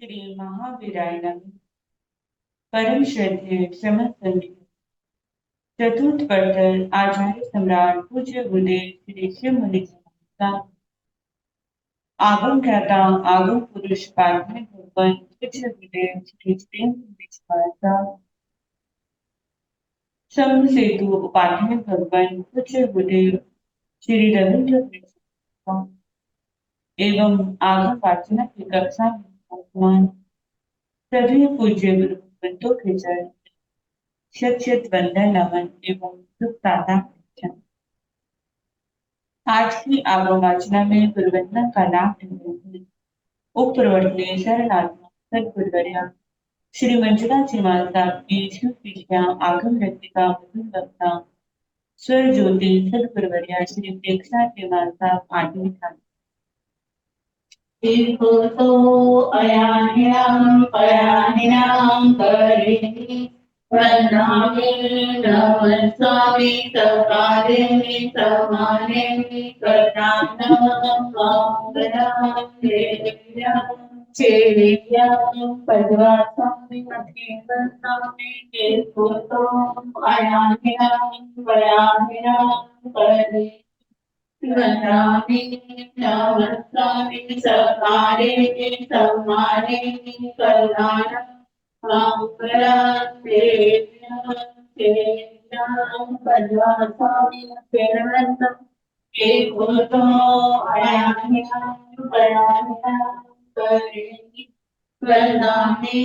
श्री महावीराय नमः। परम श्रद्धेय समस्त संगीत चतुर्थ पठन आचार्य सम्राट पूज्य गुरुदेव श्री शिव मुनि का आगम ख्याता आगम पुरुष पारमिक भगवान पूज्य गुरुदेव श्री प्रेम का सम सेतु उपाध्याय भगवान पूज्य गुरुदेव श्री रविंद्र का एवं आगम वाचना की कक्षा में वर्तमान सभी पूज्य गुरु भगवंतों के चरण शत शत वंदन नमन एवं शुभ प्रार्थना। आज की आगमवाचना में गुरुवंदन का नाम लेते हैं। उप प्रवर्तनीय शरणात्मा सदगुरुवर्या श्री मंजुला जी माता की शिष्या आगम रत्निका मधुर वक्ता स्वर ज्योति सदगुरुवर्या श्री प्रेक्षा के माता आदि था। तो अयानिनां पयानिनां करेणि वन्दामि नमः स्वामी सकारिणि समानिनि कर्णानं कामनं देव्यं चेयं पद्वासामि मधीवन्दामि केतुतो अयानिनां पयानिनां करेणि वन्दामि नमस्कामि सकारिणि सम्मानिनि कल्याणं कामकरं देव्यं चेयं पद्मासामि केरवन्तं केतुतो अयानिनां पयानिनां करेणि वन्दामि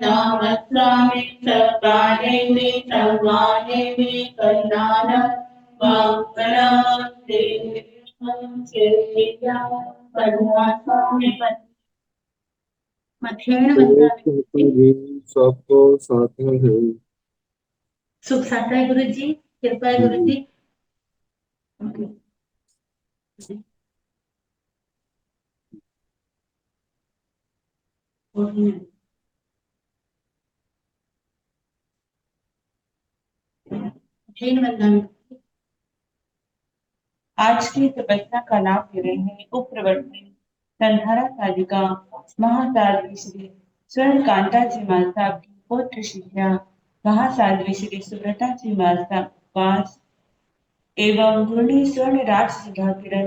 नमस्कामि सकारिणि सम्मानिनि कल्याणं कामकरं देव्यं चेयं पद्मासामि मथेन वन्दामि। सबको साथ है। सुख साथ है गुरु जी, कृपा है गुरु जी। मथेन वन्दामि। आज की तपस्या का लाभ ले रहे हैं उप प्रवर्तनी संधारा साधिका महासाध्वी श्री स्वर्ण कांता जी माता की पौत्र शिष्या महासाध्वी श्री सुव्रता जी माता वास एवं गुरुणी स्वर्ण राज सुधा किरण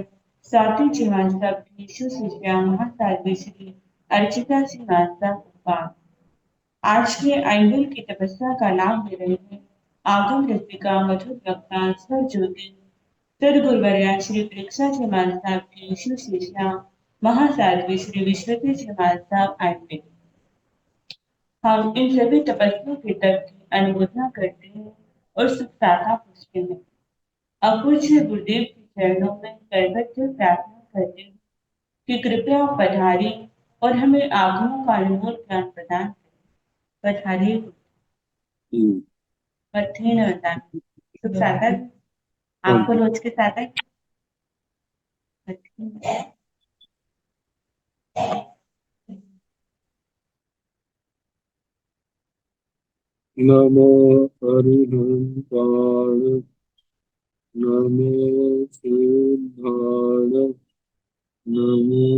साथी जी माता की सुशिष्या महासाध्वी श्री अर्चिता जी माता वास। आज के आइंदुल की तपस्या का लाभ ले रहे हैं आगम रसिका मधुर वक्ता स्वर ज्योति सदगुरुवर्या श्री प्रेक्षा जी महाराज की शिष्या महासाध्वी श्री विश्वती जी महाराज आए। हम इन सभी तपस्वियों के तप की अनुमोदना करते हैं और सुख साधा पूछते हैं। अपूज्य गुरुदेव के चरणों में सर्वत्र प्रार्थना करते हैं कि कृपया पधारी और हमें आगमों का अनमोल ज्ञान प्रदान करें। पधारी पथे न बताएं। सुख साधा आपको रोज के साथ है। नमो हरिहंसाय नमो सिद्धाय नमो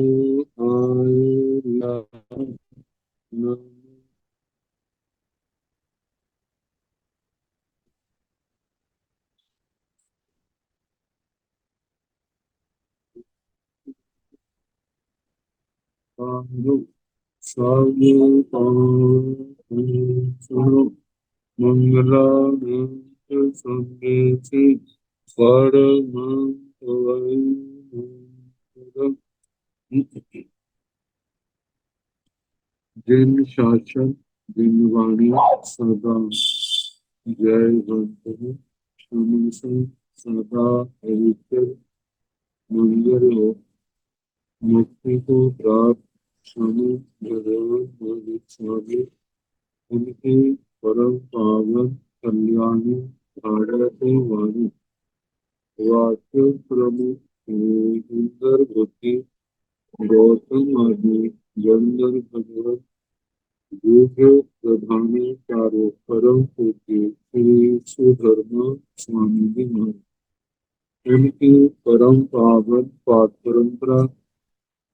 आयलाय नमो सुनो मंगलानंद संदेशे परमं जिन शासन जिन वाणी सदा जय भक्त सदा पवित्र मंगल हो मुक्ति को प्राप्त स्वामी भगवान स्वामी उनके परम पावन कल्याणी भारती वाणी वाक्य प्रमुख सुंदर बुद्धि गौतम आदि जंगल भगवत योग्य प्रधान चारों परम पूज्य श्री सुधर्म स्वामी जी महाराज इनकी परम पावन पाठ परंपरा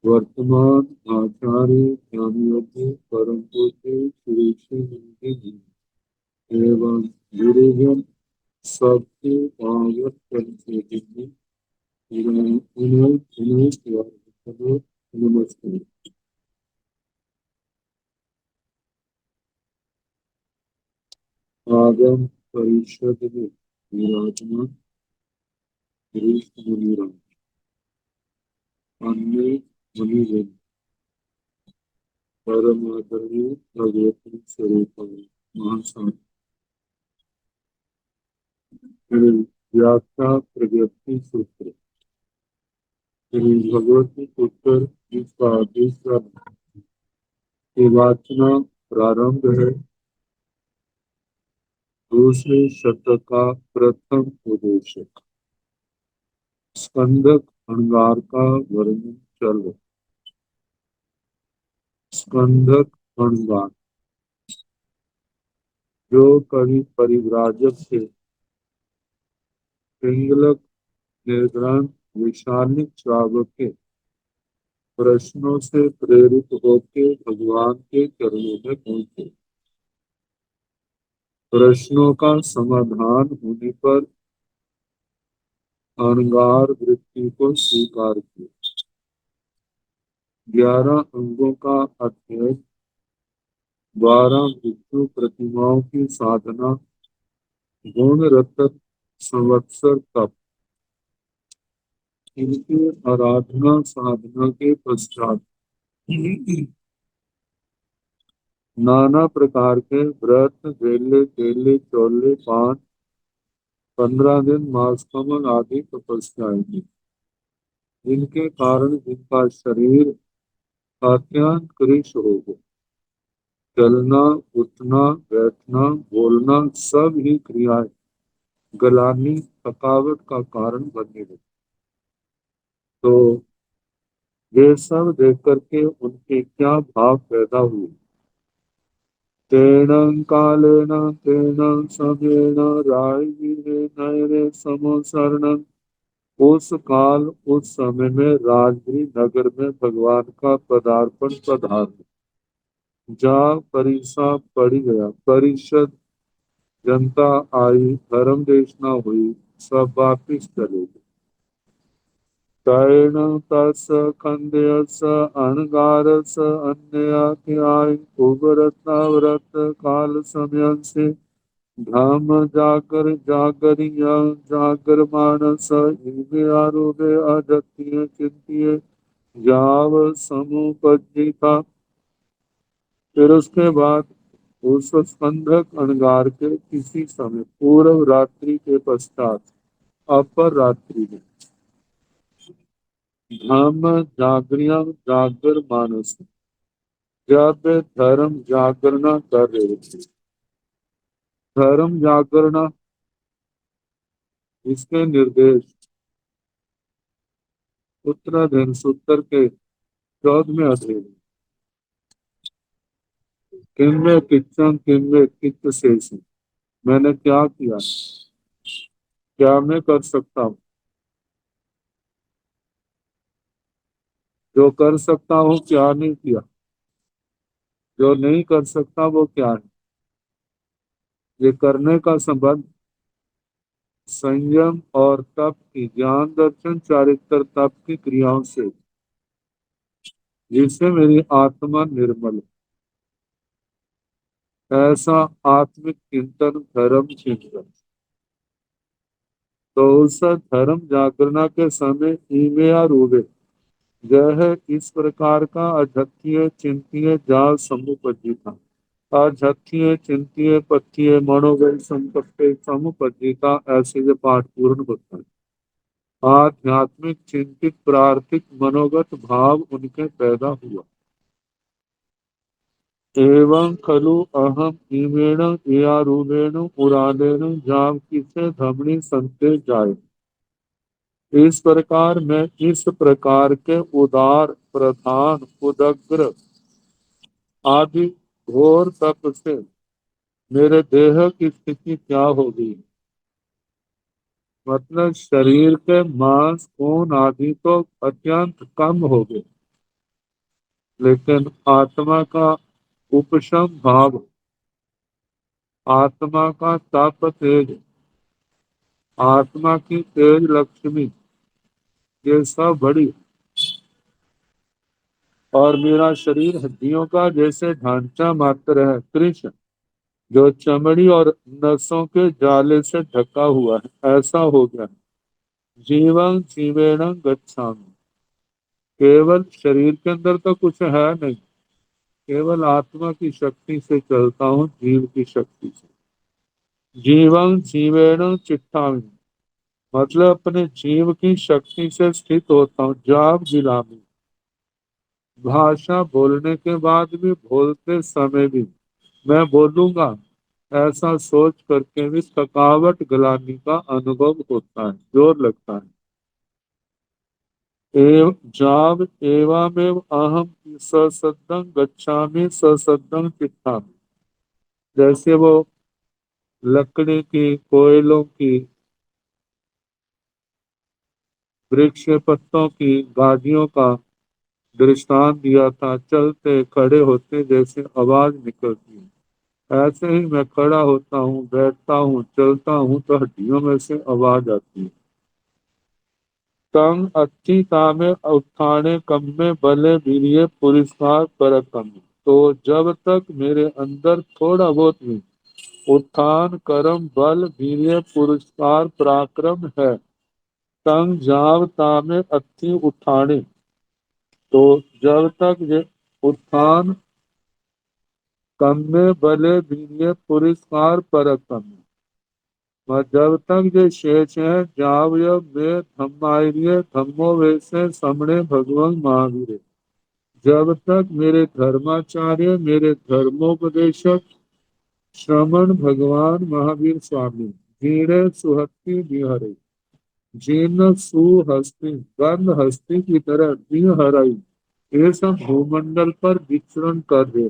वर्तमान आचार्य ज्ञानयोगी परम पूज्य श्री श्री नंदी जी एवं गुरुजन सबके पावन परिचय नमस्ते। आगम परिषद में विराजमान श्रेष्ठ मुनिराम अन्य मुनिजन परम आदरणीय भगवती स्वरूप महासागर व्याख्या प्रगति सूत्र श्री भगवती उत्तर जिसका दूसरा की वाचना प्रारंभ है। दूसरे शब्द का प्रथम उद्देश्य स्कंदक अंगार का वर्णन चल रहा। स्कंदक अंगार जो कवि परिव्राजक थे पिंगलक निर्ग्राम विशालिक श्रावक के प्रश्नों से प्रेरित होकर भगवान के चरणों में पहुंचे। प्रश्नों का समाधान होने पर अंगार वृत्ति को स्वीकार किया। 11 अंगों का अध्ययन 12 भिक्षु प्रतिमाओं की साधना गुण रतन संवत्सर तप इनकी आराधना साधना के पश्चात नाना प्रकार के व्रत बेले केले चोले पान 15 दिन मास कमल आदि तपस्याएं की जिनके कारण जिनका शरीर अत्यंत कृश हो गया। चलना उठना बैठना बोलना सब ही क्रियाएं गलानी थकावट का कारण बनने लगी। तो वे सब देख करके उनके क्या भाव पैदा हुए। तेन कालेन तेन समेन राजवीरे समोसरण उस काल उस समय में राजगीर नगर में भगवान का पदार्पण पधार जा परिसा पड़ी गया। परिषद जनता आई धर्म देशना हुई सब वापिस चले गए। तैण तस खंडयस अणगारस अन्य उग्रता व्रत काल समय से धाम जागरिया जागर मानस इमे आरोग्य अजत्य चिंतिय जाव समुपजिता। फिर उसके बाद उस स्कंधक अणगार के किसी समय पूर्व रात्रि के पश्चात अपर रात्रि में धाम जागरिया जागर मानस जब धर्म जागरणा कर रहे थे। धर्म जागरणा इसके निर्देश उत्तराधीन सूत्र के 14वें अध्याय में किन्मे किच्चन किन्मे किच्च शेष मैंने क्या किया क्या मैं कर सकता हूँ जो कर सकता हूँ क्या नहीं किया जो नहीं कर सकता वो क्या है। ये करने का संबंध संयम और तप की ज्ञान दर्शन चारित्र तप की क्रियाओं से जिससे मेरी आत्मा निर्मल है। ऐसा आत्मिक चिंतन धर्म चिंतन। तो उस धर्म जागरणा के समय ईमे या रूबे यह इस प्रकार का अधत्य चिंतिय जाल समुपजिता अधत्य चिंतिय पथ्य मनोगल संपत्ति समुपजिता ऐसे ये पाठ पूर्ण होता है। आध्यात्मिक चिंतित प्रार्थिक मनोगत भाव उनके पैदा हुआ। एवं खलु अहम इमेण या रूपेण उरादेन जाम किसे धमनी संते जाए। इस प्रकार मैं इस प्रकार के उदार प्रधान उदग्र आदि घोर तप से मेरे देह की स्थिति क्या होगी। मतलब शरीर के मांस खून आदि तो अत्यंत कम हो गए लेकिन आत्मा का उपशम भाव, आत्मा का तप तेज, आत्मा की तेज लक्ष्मी, ये सब बड़ी, और मेरा शरीर हड्डियों का जैसे ढांचा मात्र है, कृष्ण, जो चमड़ी और नसों के जाले से ढका हुआ है, ऐसा हो गया। जीवन जीवेण गच्छामि, केवल शरीर के अंदर तो कुछ है नहीं, केवल आत्मा की शक्ति से चलता हूँ, जीव की शक्ति से। जीवन जीवेण चिट्ठामि, मतलब अपने जीव की शक्ति से स्थित होता हूँ। जाग जिलामी, भाषा बोलने के बाद भी, बोलते समय भी मैं बोलूंगा, ऐसा सोच करके भी थकावट गलानी का अनुभव होता है, जोर लगता है। जाव एवमेव अहम ससद्धं गच्छामि ससद्धं तिष्ठामि, जैसे वो लकड़ी की, कोयलों की, वृक्ष के पत्तों की, गादियों का दृष्टांत दिया था, चलते खड़े होते जैसे आवाज निकलती है, ऐसे ही मैं खड़ा होता हूँ, बैठता हूँ, चलता हूँ तो हड्डियों में से आवाज आती है। तंग अच्छी तामे उत्थाने कम्मे बले वीर्य पुरस्कार परकम, तो जब तक मेरे अंदर थोड़ा बहुत भी उत्थान कर्म बल वीर्य पुरस्कार पराक्रम है, तंग जाव तामे अति उठाने, तो जब तक ये उत्थान कम्मे बले वीर्य पुरस्कार परकम, और जब तक ये शेष है, जावय में धम्मार्य धम्मो वैसे समणे भगवान महावीर, जब तक मेरे धर्माचार्य, मेरे धर्मोपदेशक श्रमण भगवान महावीर स्वामी जीणे सुहस्ती विहरे, जीर्ण सुहस्ती गंध हस्ती की तरह विहराई, ये सब भूमंडल पर विचरण कर रहे,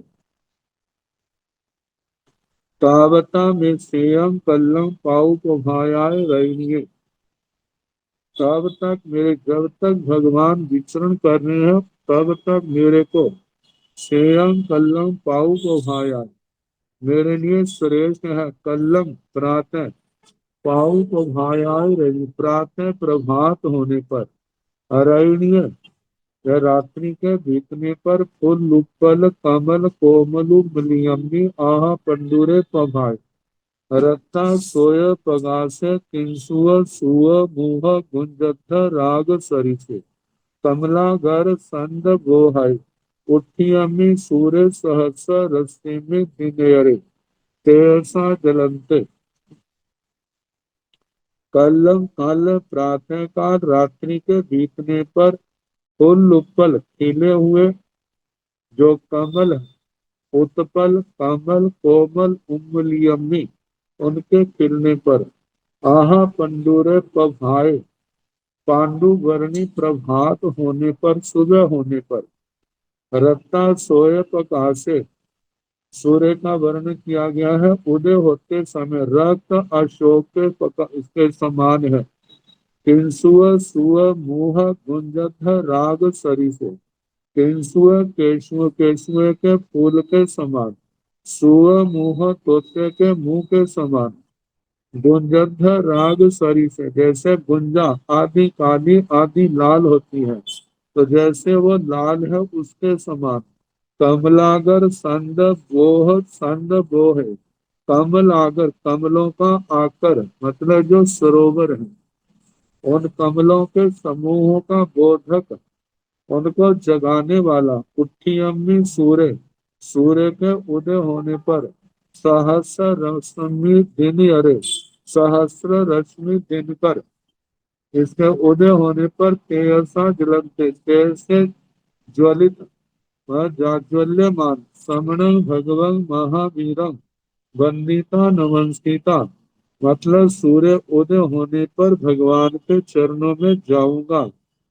तावता में सेयम कल्लम पाऊ को भायाय रही, तब तक मेरे, जब तक भगवान विचरण कर रहे हैं, तब तक मेरे को श्रेयम कल्लम पाऊ को भाया, मेरे लिए श्रेष्ठ है कल्लम प्रातः, पाऊ को भाया रवि, प्रातः प्रभात होने पर, अरण्य या रात्रि के बीतने पर, फुल उपल कमल कोमलु मलियम्नी आहा पंडुरे पभाय, रत्ता सोय पगासे किंसुअ सुअ मुह गुंजद्ध राग सरिसे, कमलागर संद गोहाय, उठियमि सूर्य सहस रस्ते में दिनयरे, तेरसा जलंते, कल्लम कल प्रातः काल रात्रि के बीतने पर, फुल उपल खिले हुए जो कमल, उत्पल कमल कोमल उम्मलियम्मी, उनके खिलने पर, आहा पंडुरे पभाए, पांडु वर्णी प्रभात होने पर, सुबह होने पर, रत्ता सोय प्रकाशे, सूर्य का वर्ण किया गया है उदय होते समय, रक्त अशोक के समान है, किंसुअ सुअ मुह गुंजत राग सरिसे, किंसुअ केशुअ केशुए के फूल के समान, सुअ मुह तोते के मुंह के समान, गुंजद्ध राग सरी से, जैसे गुंजा आदि काली आदि लाल होती है, तो जैसे वो लाल है उसके समान, कमलागर संद बोह, संद बोह है, कमल आगर कमलों का आकर, मतलब जो सरोवर है, उन कमलों के समूहों का बोधक, उनको जगाने वाला, उठियम्मी सूर्य, सूर्य के उदय होने पर, सहस्र रश्मि दिन अरे, सहस्र रश्मि दिन कर, इसके उदय होने पर, तेजसा ज्वलंते, तेज से ज्वलित व जाज्वल्यमान, समणं भगवं महावीरं वंदिता नमस्कृता, मतलब सूर्य उदय होने पर भगवान के चरणों में जाऊंगा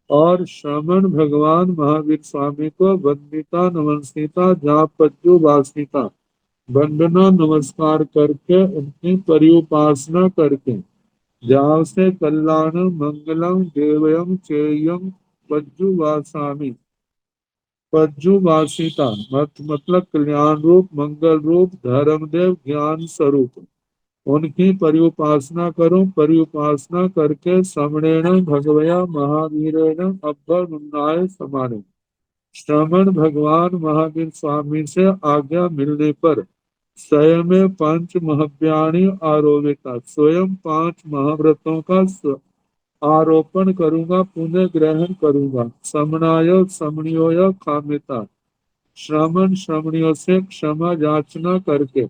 और श्रमण भगवान महावीर स्वामी को वंदिता नमस्कृता जापज्जु वासिता, वंदना नमस्कार करके उनकी परिउपासना करके, जहाँ से कल्याण मंगलम देवयम चेयम पज्जु वासामी, पज्जुवासिता मतलब कल्याण रूप, मंगल रूप, धर्मदेव, ज्ञान स्वरूप, उनकी परिउपासना करो। परिउपासना करके श्रवणेन भगवया महावीरेण अभ्यनुन्नाय समाने। श्रवण भगवान महावीर स्वामी से आज्ञा मिलने पर स्वयं पंच महाव्याणी आरोपिता, स्वयं 5 महाव्रतों का आरोपण करूंगा, पुनः ग्रहण करूंगा। समनाय समणियों कामिता, श्रमण श्रमणियों से क्षमा याचना करके।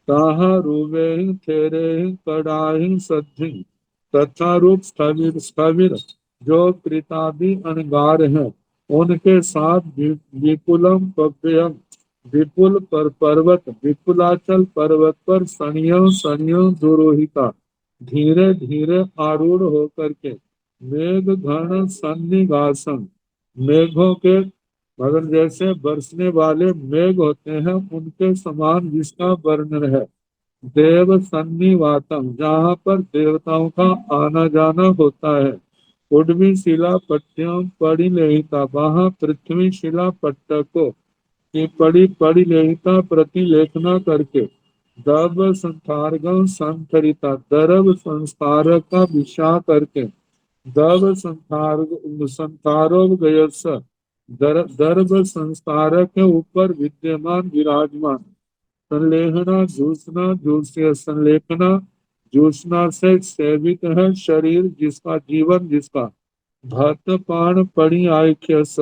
ताहा रूवेहि थेरेहि कड़ाहि सद्धि, तथा रूप स्थविर स्थविर जो कृतादि अनगार हैं, उनके साथ विपुलम पव्यम, विपुल पर पर्वत, विपुलाचल पर्वत पर सनियों सनियों दुरोहिता, धीरे धीरे आरूढ़ होकर के। मेघ घन सन्निवासम, मेघों के मगर जैसे बरसने वाले मेघ होते हैं, उनके समान जिसका वर्णन है। देव सन्निवातम, जहाँ पर देवताओं का आना जाना होता है। उर्वी शिला पट्ट्यम पड़ी लेहिता, वहाँ पृथ्वी शिला पट्ट को की पड़ी पड़ी लेहिता प्रतिलेखना करके। दब संथारगम संथरिता, दरब संस्कार का विषा करके। दब संथार संथारोग गयस, दर्भ संस्कार के ऊपर विद्यमान विराजमान। संलेखना जूसना, जूस्य संलेखना, जूसना से सेवित है शरीर जिसका, जीवन जिसका। भत पान पड़ी आख्यस,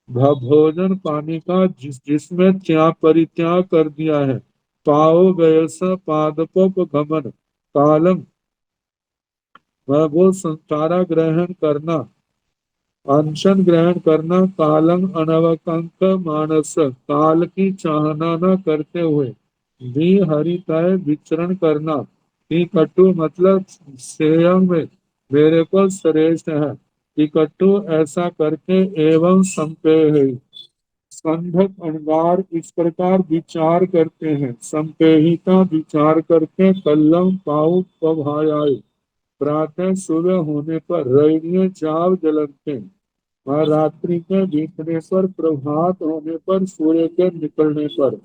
भोजन पानी का जिसमें त्याग परित्याग कर दिया है। पाओ गयस पादपोप गमन, कालम वह वो संसारा ग्रहण करना, अनशन ग्रहण करना। कालम अनवकंक मानस, काल की चाहना न करते हुए भी हरितय विचरण करना। कि कटु मतलब सेयम में मेरे को श्रेष्ठ है। कि कटु ऐसा करके एवं संपेह, संधक अणगार इस प्रकार विचार करते हैं। संपेहिता विचार करके कल्लम पाऊ पभायाय, प्रातः सुबह होने पर रैनिय जाव जलते, और रात्रि के बीतने पर, प्रभात होने पर, सूर्य के निकलने पर।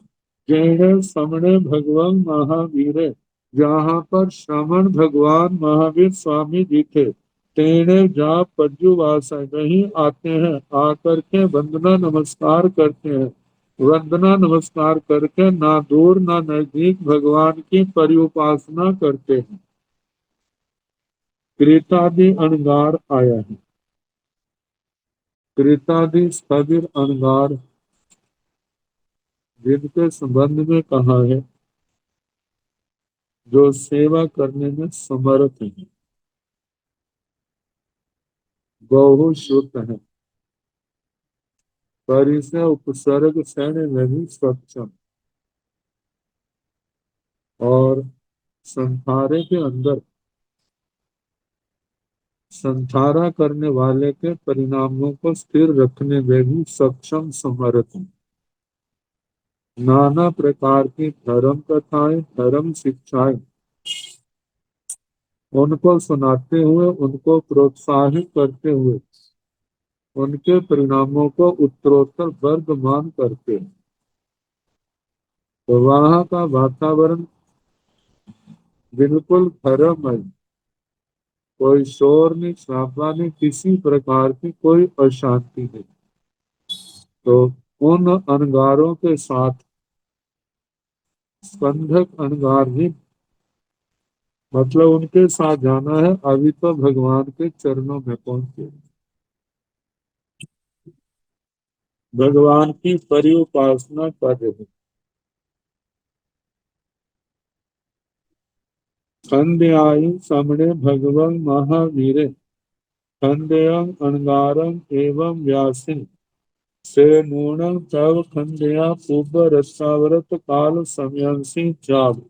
जैने समणे भगवान महावीर, जहाँ पर श्रवण भगवान महावीर स्वामी जी थे। तेने जा पज्जुवास, नहीं आते हैं, आकर के वंदना नमस्कार करते हैं। वंदना नमस्कार करके ना दूर ना नजदीक भगवान की परिउपासना करते हैं। कृतादि अणगार आया है। कृतादि स्थविर अणगार जिनके संबंध में कहा है, जो सेवा करने में समर्थ है, बहु श्रुत है, परिसर उपसर्ग सैन्य में भी सक्षम, और संसारे के अंदर संसारा करने वाले के परिणामों को स्थिर रखने में भी सक्षम समर्थ है। नाना प्रकार की धर्म कथाएं, धर्म शिक्षाएं उनको सुनाते हुए, उनको प्रोत्साहित करते हुए, उनके परिणामों को उत्तरोत्तर वर्धमान करते हैं। तो वहाँ का वातावरण बिल्कुल धर्ममय, कोई शोर नहीं, शराबा नहीं, किसी प्रकार की कोई अशांति नहीं। तो उन अनगारों के साथ स्कंधक अनगार ही, मतलब उनके साथ जाना है। अभी तो भगवान के चरणों में पहुंचे, भगवान की परिउपासना कर रहे। खंड्यायी सामने भगवान महावीरे, खंडेयं अनगारं एवं व्यासिन से नूणं तव खंडया पूर्व रसावरत काल समयंसी जाग,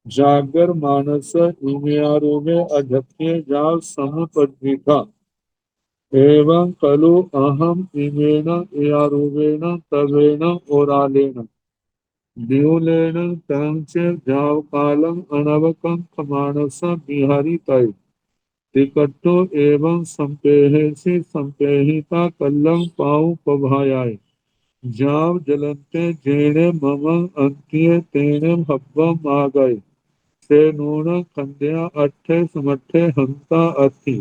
जागर मानस इमेयारूपे अधत्ये जाल समुपद्विता। एवं खलु अहम इमेन एयारूपेण तवेन ओरालेन द्यूलेन तंच जाव कालम अनवकं मानस बिहारी तय। तिकट्टो एवं संपेहि संपेहिता कल्लम पाऊ पभायाय जाव जलंते जेणे मम अंत्य तेणे हब्बम आ गए से नूण खंड्या अट्ठे समट्ठे हंता अथि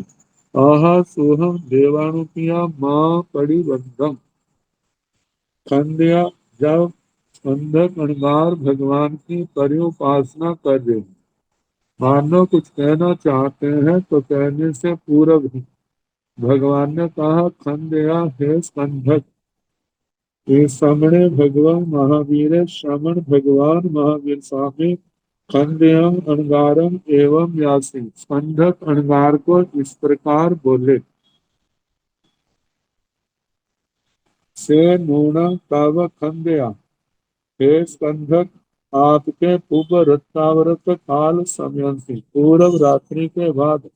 आहा सोहम देवानुपिया मां पड़ी बंधम खंड्या जब अंधक अणगार भगवान की परिउपासना कर रहे मानो कुछ कहना चाहते हैं तो कहने से पूर्व ही भगवान ने कहा खंड्या हे स्कंधक ये सामने भगवान महावीर श्रमण भगवान महावीर स्वामी खंड्यम अणगारम एवं व्यासी स्कंधक अणगार को इस प्रकार बोले से नूना तव खंड्या हे स्कंधक आपके पूर्व रत्नावरत काल समयंसी पूर्व रात्रि के बाद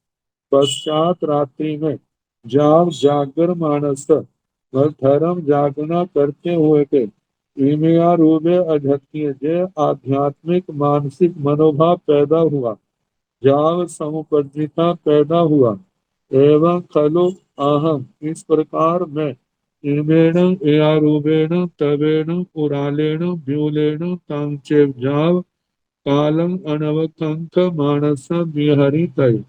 पश्चात रात्रि में जाग जागर मानस वह धर्म जागना करते हुए के इमिया रूपे अधत्य जे आध्यात्मिक मानसिक मनोभाव पैदा हुआ जाव समुपजिता पैदा हुआ एवं खलु अहम इस प्रकार मैं इमेण एयारूपेण तवेण उरालेण व्यूलेण तांचे जाव कालम अनवकंक मानस विहरी तय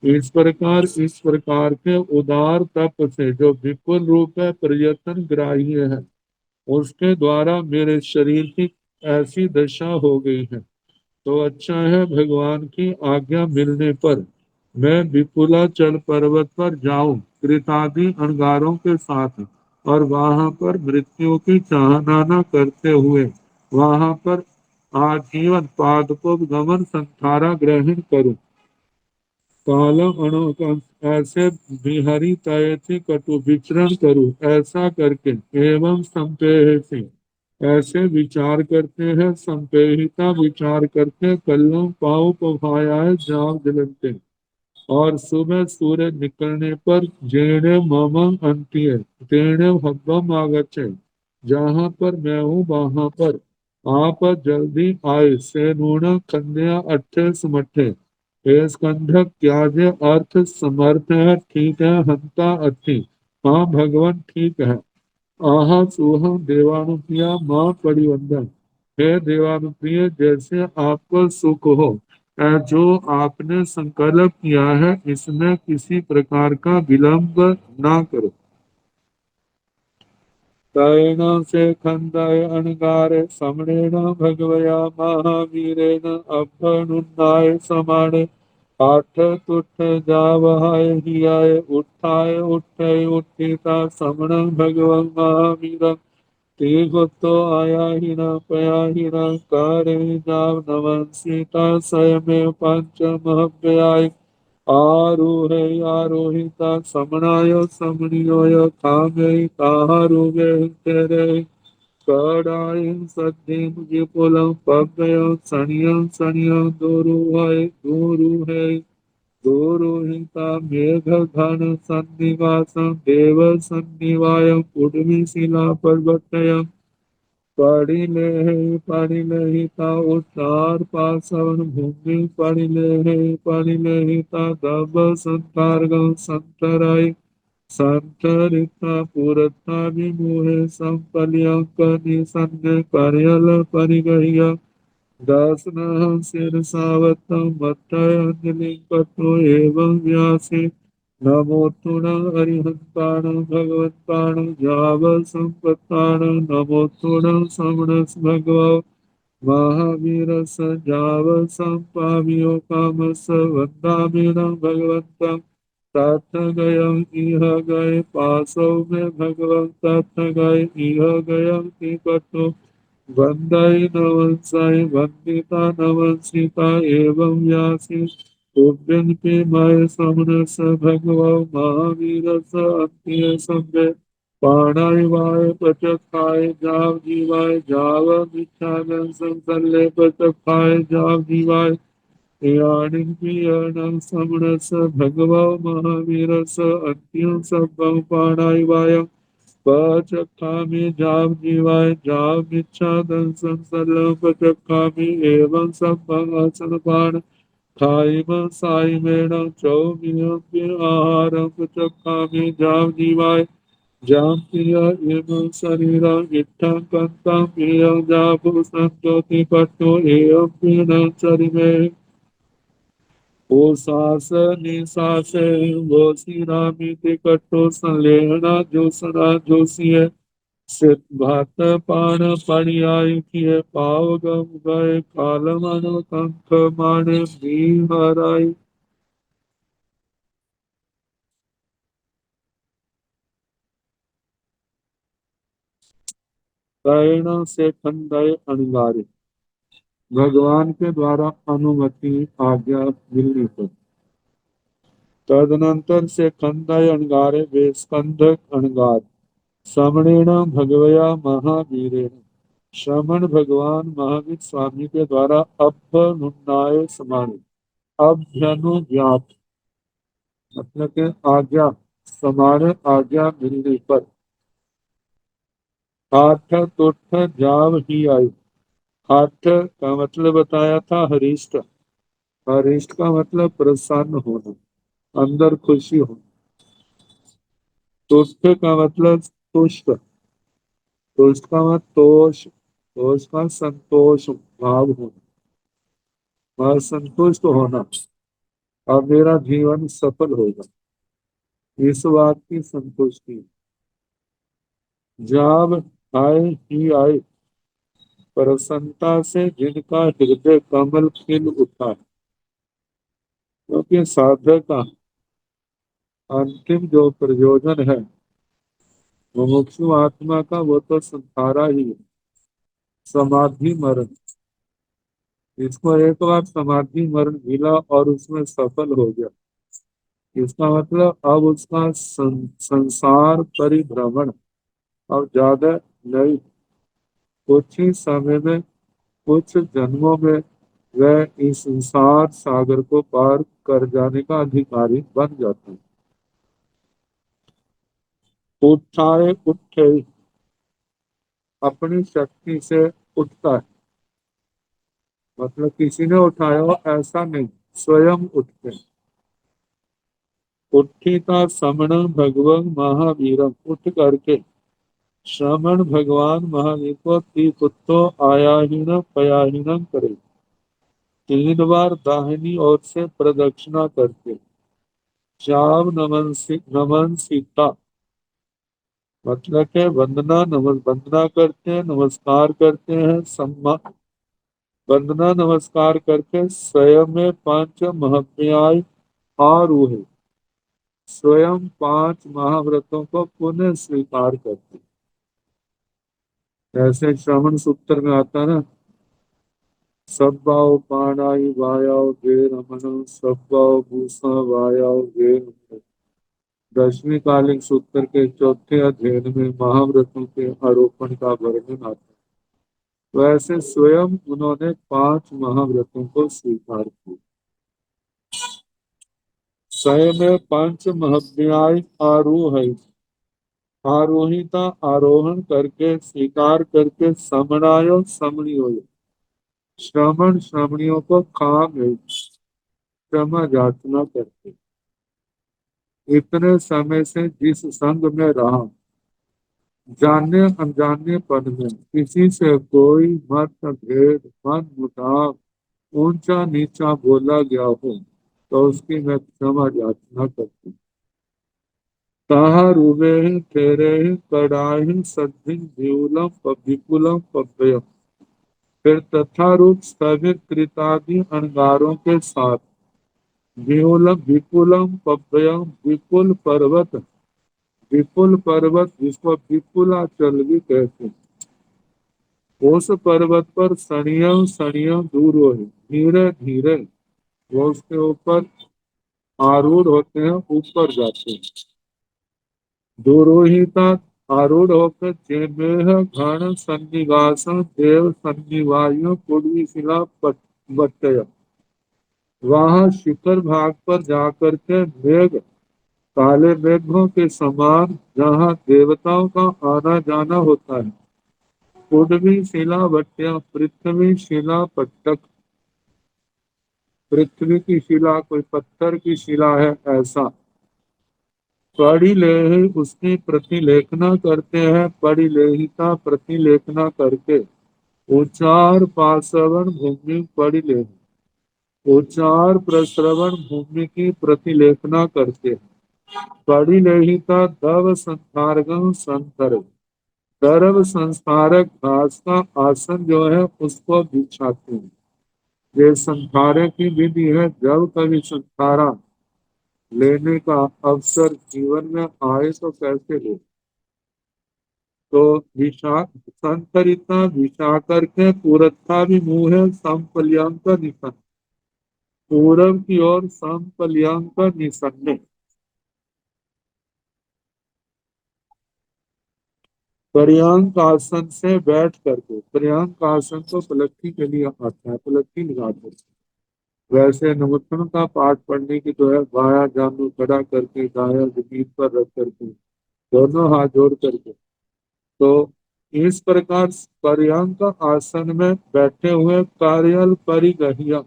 इस प्रकार के उदार तप से जो विपुल रूप है प्रयत्न ग्राह्य है उसके द्वारा मेरे शरीर की ऐसी दशा हो गई है तो अच्छा है भगवान की आज्ञा मिलने पर मैं विपुलाचल पर्वत पर जाऊं कृतादि अणगारों के साथ और वहां पर मृत्यु की चाहना करते हुए वहां पर आजीवन पादपों गमन संथारा ग्रहण करूं कालम अणु ऐसे बिहारी तयति कटु विचरण करूं ऐसा करके एवं संपेहि ऐसे विचार करते हैं संपेहिता विचार करते कल्लम पाऊ पभाया जाव जलते और सुबह सूर्य निकलने पर जेणे मम अंत्य तेणे हब्बम आगच्छे जहां पर मैं हूँ वहां पर आप जल्दी आए से नूण कन्या अट्ठे समठे हे स्कंधक त्याज्य अर्थ समर्थ है ठीक है हंता अति हाँ भगवान ठीक है आहा सोहम देवानुप्रिया माँ परिवंदन हे देवानुप्रिय जैसे आपको सुख हो जो आपने संकल्प किया है इसमें किसी प्रकार का विलंब ना करो तैण से खंडय अणगारे समणेन भगवया महावीरेण अभनुन्नाय समाणे आठ तुठ जावहाय हियाय उठाय उठय उठिता समण भगवं महावीरं ते गोतो आया हिना पया हिना करे जाव नमन सीता स्वयमेव पंच महव्यय आरूहे आरोहिता समणाय समणियोय थांगे ताहारूगे तेरे कड़ाय सद्धिम विपुलम पगय सनियं सनियं दोरुहे दोरुहिता मेघ घन सन्निवासं देव सन्निवायं उर्मी शिला पर्वतयं पड़िलेहिता उतार पासवन भूमि पड़िलेहिता दब संतारगं संतराय संतरिता पुरता विमुहे संपलियंकनि सन्ने करयल परिगह्य दासनः शिरसावतं मत्तय अंजलि पत्रो एवं व्यासे नमोतुण अरिहंताण भगवत्ताण जाव संपत्ताण नमोतुण समणस भगव महावीरस जाव संपावियो कामस वंदामिण भगवन्तं तथ गयं इह गए पासौ में भगवं तथ गए इह गयं निकटो वंदे नवंसाय वंदिता नवंसिता एवं व्यासी उद्यन्ते मय समनस भगवो महावीरस अंत्य संगे पाणाय वाय पचखाय जाव जीवाय जाव मिच्छागं संसल्ले पचखाय जाव जीवाय यानिं पियणं समनस भगवो महावीरस अंत्य संगं पाणाय वाय पचखामि जाव जीवाय जाव मिच्छा दंसं सल्लम पचखामि एवं संभं असनपान खाइम साइमेण चौमिय आहारम चखामि जाम जीवाय जाम प्रिय एवं शरीर इत्थं कंतं प्रिय जापु संतोति पट्टो एवं प्रिय चरिमे ओ सास निसास वो सिरामी ते कट्टो संलेहना जोसना जोशिये सित भात पान पड़ियाई किए पाव गम गए काल मन कंख माने भी हराई कैण से खंडय अनिवार्य भगवान के द्वारा अनुमति आज्ञा मिलने पर तदनंतर से खंडय अणगारे वे स्कंधक अणगार श्रमणेन भगवया महावीरेण श्रमण भगवान महावीर स्वामी के द्वारा अभ्युन्नाय समाने अभ्यनुज्ञात मतलब के आज्ञा समाने आज्ञा मिलने पर हाथ तुठ जाव ही आई हाथ का मतलब बताया था हरिष्ट हरिष्ट का मतलब प्रसन्न होना अंदर खुशी होना तुष्ट का मतलब तुष्ट तुष्ट का मतलब तोष तोष का संतोष भाव होना वह संतुष्ट होना अब मेरा जीवन सफल होगा इस बात की संतुष्टि जब आए ही आए प्रसन्नता से जिनका हृदय कमल खिल उठा क्योंकि साधक का अंतिम जो प्रयोजन है मुमुक्षु आत्मा का वो तो संसारा ही है समाधि मरण इसको एक बार समाधि मरण मिला और उसमें सफल हो गया इसका मतलब अब उसका संसार परिभ्रमण अब ज्यादा नहीं कुछ ही समय में कुछ जन्मों में वह इस संसार सागर को पार कर जाने का अधिकारी बन जाता है उठाए उठे अपनी शक्ति से उठता है मतलब किसी ने उठाया हो ऐसा नहीं स्वयं उठते उत्थिता श्रमण भगवान महावीरम उठ करके श्रमण भगवान महावीर को तीर्थो आयाहीन पयाहीन करे 3 बार दाहिनी ओर से प्रदक्षिणा करके चाव नमन सीता मतलब के वंदना करते हैं नमस्कार करते हैं सम्मान वंदना नमस्कार करके स्वयं में 5 महाव्याय आरूढ़ स्वयं 5 महाव्रतों को पुनः स्वीकार करते ऐसे श्रवण सूत्र में आता है ना सब्बाओ पाणाई वायाओ गे रमन सब्बाओ भूषा वायाओ गे रमन। 10वीं कालिक सूत्र के चौथे अध्ययन में महाव्रतों के आरोपण का वर्णन आता है वैसे स्वयं उन्होंने 5 महाव्रतों को स्वीकार किया स्वयं में 5 महाव्याय आरूढ़ है आरोहिता आरोहण करके स्वीकार करके समणायो समणियो श्रमण श्रमणियों को काम है क्षमा याचना करके इतने समय से जिस संग में रहा जानने अनजाने पद में किसी से कोई मतभेद मन मुटाव ऊंचा नीचा बोला गया हो तो उसकी मैं क्षमा याचना करती ताहा रूबे तेरे कड़ाही सद्धिन विपुलम विपुलम पव्यम फिर तथा रूप स्थगित कृतादि अणगारों के साथ विपुलम विपुलम पव्यम विपुल पर्वत जिसको विपुलाचल भी कहते हैं उस पर्वत पर सणियों सणियों दूर हो धीरे धीरे वो उसके ऊपर आरूढ़ होते हैं ऊपर जाते हैं दुरोहिता आरूढ़ होकर चेमेह घन सन्निवासन देव सन्निवायु पूर्वी शिला बट्टय वहां शिखर भाग पर जाकर के मेघ काले मेघों के समान जहाँ देवताओं का आना जाना होता है पूर्वी शिला बट्टिया पृथ्वी शिला पट्टक पृथ्वी की शिला, कोई पत्थर की शिला है, ऐसा। पढ़ी ले उसकी प्रतिलेखना करते हैं, पढ़ी लेहिता प्रतिलेखना करके। उचार पासवन भूमि पढ़ी ले, उचार प्रश्रवण भूमि की प्रतिलेखना करते हैं। पढ़ी लेहिता दव संस्थारगम संतर, गर्भ संस्कारक घास का आसन जो है उसको बिछाते हैं। ये संस्कार की विधि है। जब कभी संस्कारा लेने का अवसर जीवन में आए तो कैसे ले, तो विषा संतरिता विषा करके पूरत्था भी मुंह है, समपल्यांक निशन, पूरब की ओर समपल्यांक निसन्ने। पर्यांक आसन से बैठ करके, पर्यांक आसन तो पलक्की के लिए आता है, पलक्की लगाते हैं। वैसे नमोत्तम का पाठ पढ़ने की तो है, बाया जानु खड़ा करके, दाया जमीन पर रख करके, दोनों हाथ जोड़ करके। तो इस प्रकार पर्यांक आसन में बैठे हुए कार्यल परिगह्य,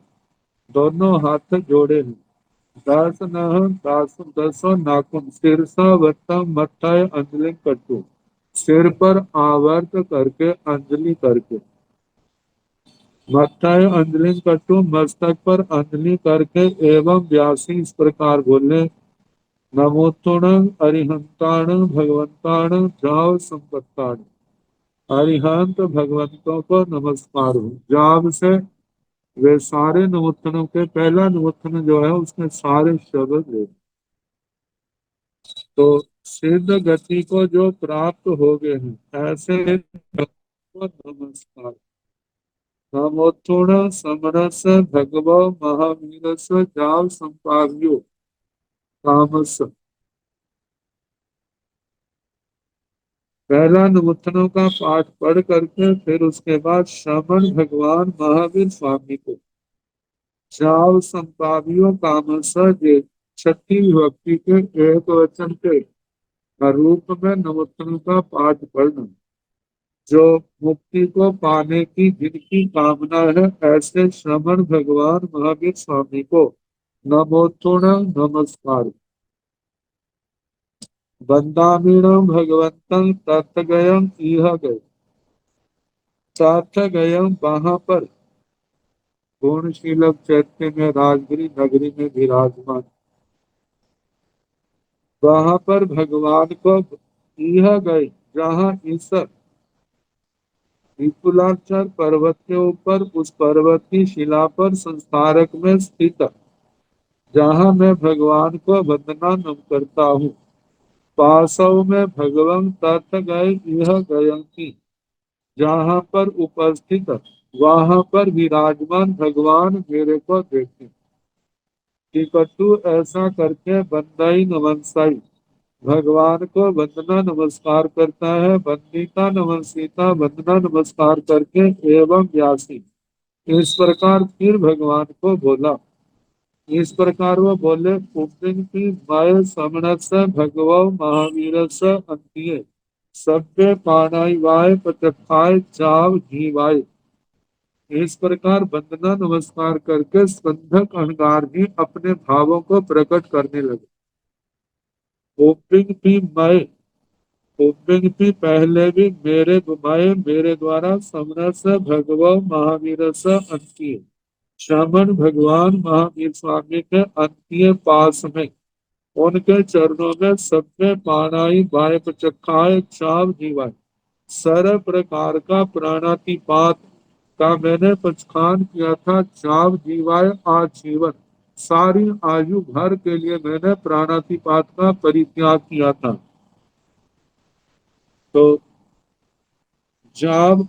दोनों हाथ जोड़े हैं। दास नह दास दसो नाकुन शीर्षा वत्तम मत्थय अंजलि कट्टू, सिर पर आवर्त करके अंजलि करके, मत्थय अंजलि कट्टू मस्तक पर अंजलि करके, एवं व्यासी इस प्रकार बोले, नमोत्तुण अरिहंताण भगवंताण जाव संपत्ताण। अरिहंत भगवंतों को नमस्कार हो। जाव से वे सारे नमोत्तनों के, पहला नमोत्तन जो है उसके सारे शब्द ले। तो सिद्ध गति को जो प्राप्त हो गए हैं ऐसे को नमस्कार। नमोत्तुण समरस भगवो महावीरस जाव संपाव्यो तामस। पहला नमोत्तनों का पाठ पढ़ करके फिर उसके बाद श्रवण भगवान महावीर स्वामी को जाव संपाव्यो तामस, ये छठी विभक्ति के एक वचन के रूप में नमोत्तनों का पाठ पढ़ना। जो मुक्ति को पाने की जिनकी कामना है ऐसे श्रवण भगवान महावीर स्वामी को नमोत्तुण नमस्कार। वंदामीण भगवंतं तत्गयं इह गए, तत्गयं वहां पर पूर्णशीलक चैत्य में राजगिरी नगरी में विराजमान, वहां पर भगवान को इह गए, जहाँ इस विपुलाचल पर्वत के ऊपर, उस पर्वत की शिला पर संस्कारक में स्थित, जहाँ मैं भगवान को वंदना नम करता हूँ। पासव में भगवं तत् गए यह गयंती, जहाँ पर उपस्थित वहां पर विराजमान भगवान मेरे को देखे। टिकटू ऐसा करके बंदई नमनसाई, भगवान को वंदना नमस्कार करता है। वंदिता नमस्ता वंदना नमस्कार करके एवं व्यासी इस प्रकार फिर भगवान को बोला। इस प्रकार वो बोले, पुण्य की माय समणस भगवो महावीर स अंतिये, सभ्य पानाई वाय पचखाय चाव जीवाय। इस प्रकार वंदना नमस्कार करके स्कंधक अहंकार जी अपने भावों को प्रकट करने लगे। ओपिंग भी मैं, ओपिंग भी पहले भी मेरे मैं मेरे द्वारा समरस भगवो महावीर स अंतिये, श्रमण भगवान महावीर स्वामी के अंतिय पास में उनके चरणों में सभ्य पानाई बाय चखाए चाव जीवाय, सर्व प्रकार का प्राणातिपात का मैंने पचखान किया था। चाव जीवाय आजीवन, सारी आयु भर के लिए मैंने प्राणातिपात का परित्याग किया था। तो जाव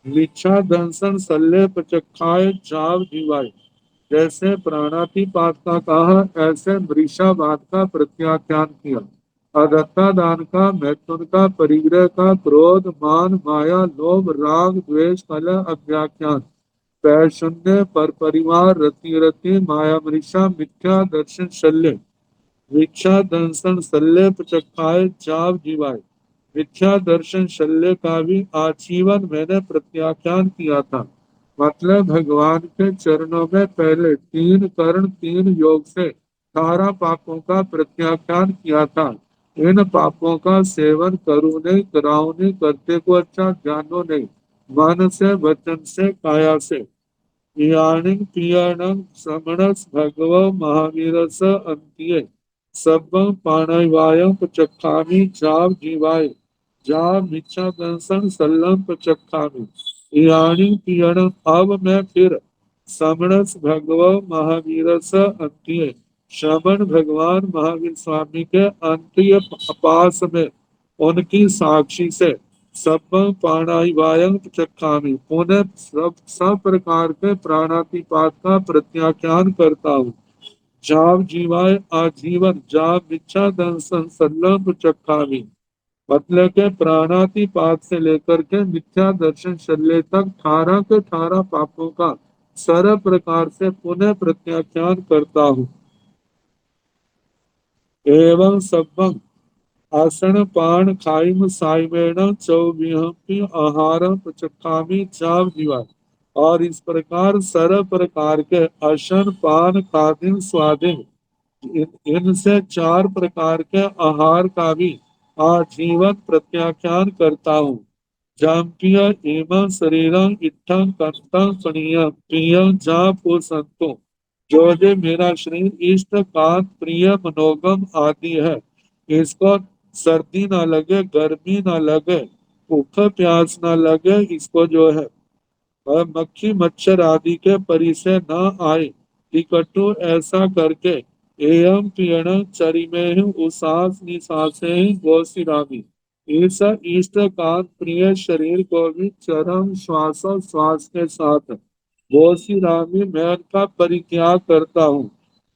मिच्छा दंसन सल्ले पचखाए चाव जीवाय, जैसे प्राणातिपात का कहा ऐसे मृषावाद का प्रत्याख्यान किया। अदत्ता दान का, मैथुन का, परिग्रह का, क्रोध मान माया लोभ राग द्वेष कलह अव्याख्यान, पैशून्य पर परिवार रति रति माया मृषा मिथ्या दर्शन शल्य, मिथ्या दर्शन शल्य पचखाए चाव जीवाय, मिथ्या दर्शन शल्य का भी आजीवन मैंने प्रत्याख्यान किया था। मतलब भगवान के चरणों में पहले 3 कर्ण 3 योग से 18 पापों का प्रत्याख्यान किया था। इन पापों का सेवन करो नहीं, कराओ नहीं, करते को अच्छा जानो नहीं, मन से, वचन से, काया से। इयानिं पियाणं श्रमणस भगव महावीरस अंत्ये सब्बं पाणिवायं पचक्खामि जाव जीवाय जा मिच्छा दंसन सल्लम पचक्खामि। इयानिं पियाणं, अब मैं फिर श्रमणस भगव महावीरस अंत्ये, श्रमण भगवान महावीर स्वामी के अंत्य पास में उनकी साक्षी से सब प्राणायाम चक्खामी, पुनः सब प्रकार के प्राणातिपात का प्रत्याख्यान करता हूँ। जाव जीवाय आजीवन, जाव इच्छा दंसन सल्लम चक्खामी, मतलब के प्राणातिपात से लेकर के मिथ्या दर्शन शल्य तक 18 के 18 पापों का सर्व प्रकार से पुनः प्रत्याख्यान करता हूँ। एवं सब आसन पान खाइम साइमेण चौबिहपि आहार चखामी चाव जीवा, और इस प्रकार सर्व प्रकार के आसन पान खादिन स्वादिन इनसे 4 प्रकार के आहार का भी आजीवन प्रत्याख्यान करता हूँ। जाम्पिय एवं शरीरं इत्थं कंतं पणीय प्रिय जा संतो, जो जो मेरा शरीर इष्ट कांत प्रिय मनोगम आदि है, इसको सर्दी ना लगे, गर्मी ना लगे, भूख प्यास ना लगे, इसको जो है और मक्खी मच्छर आदि के परिसर न आए, टिकटु ऐसा करके एवं पीण चरिमेह उसास निसासे गोसिरामी, इस इष्ट कांत प्रिय शरीर को भी चरम श्वास श्वास के साथ गोसिरामी मैं का परित्याग करता हूँ।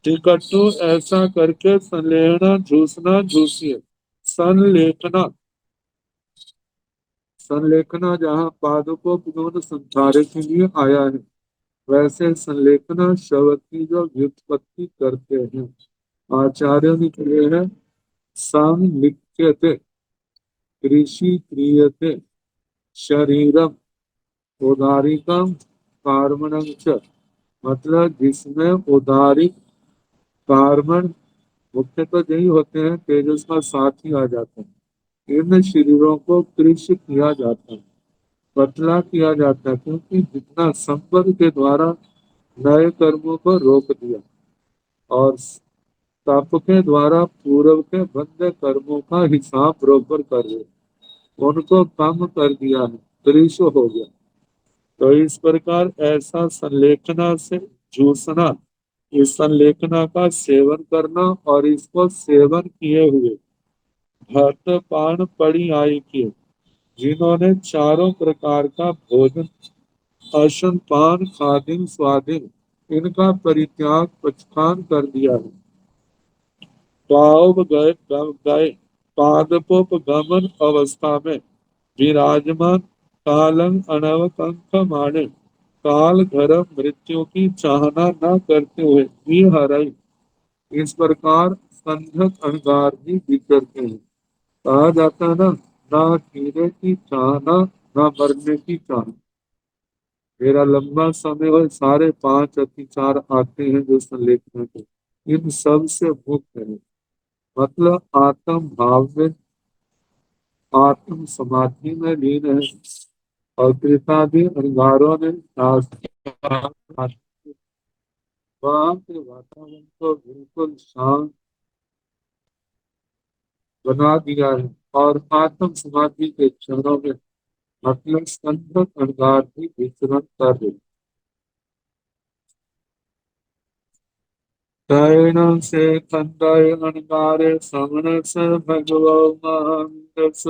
टिकटु ऐसा करके संलेहना झूसना झूसिए। संलेखना, संलेखना जहाँ पादपों की संचारे के लिए आया है, वैसे संलेखना शब्द की जो व्युत्पत्ति करते हैं आचार्यों ने किए हैं। संलिख्यते कृषि क्रियते शरीरम उदारिकम कार्मणं च, मतलब जिसमें उदारिक कार्बन मुख्य तो यही होते हैं, तेजस का साथ ही आ जाता है। इन शरीरों को कृषि किया जाता है, पतला किया जाता है, क्योंकि जितना संपद के द्वारा नए कर्मों को रोक दिया और तप के द्वारा पूर्व के बंद कर्मों का हिसाब बरोबर कर दिया, उनको कम कर दिया है, त्रिश हो गया। तो इस प्रकार ऐसा संलेखना से जूसना, इस संलेखना का सेवन करना और इसको सेवन किए हुए भक्त पान पड़ी आई किए, जिन्होंने चारों प्रकार का भोजन आसन पान खादिन स्वादिन इनका परित्याग पचखान कर दिया है। पाव गए गए पादपोप गमन अवस्था में विराजमान कालं अनवकंक माने, काल धर्म मृत्यु की चाहना न करते हुए भी हराई, इस प्रकार संघक अहंकार भी विचरते हैं। कहा जाता है ना जीने की चाहना, ना मरने की चाहना। मेरा लंबा समय हो, सारे 5 अतिचार आते हैं जो संलेखन के, इन सब से मुक्त है, मतलब आत्म भाव में, आत्म समाधि में लीन है। और कृतादि अंगारों ने वहां के वातावरण को बिल्कुल शांत बना दिया है, और आत्म समाधि के क्षणों में मतलब संत अंगार भी विचरण कर रहे। तैण से खंडय अनगारे समन से भगवो महावीरस,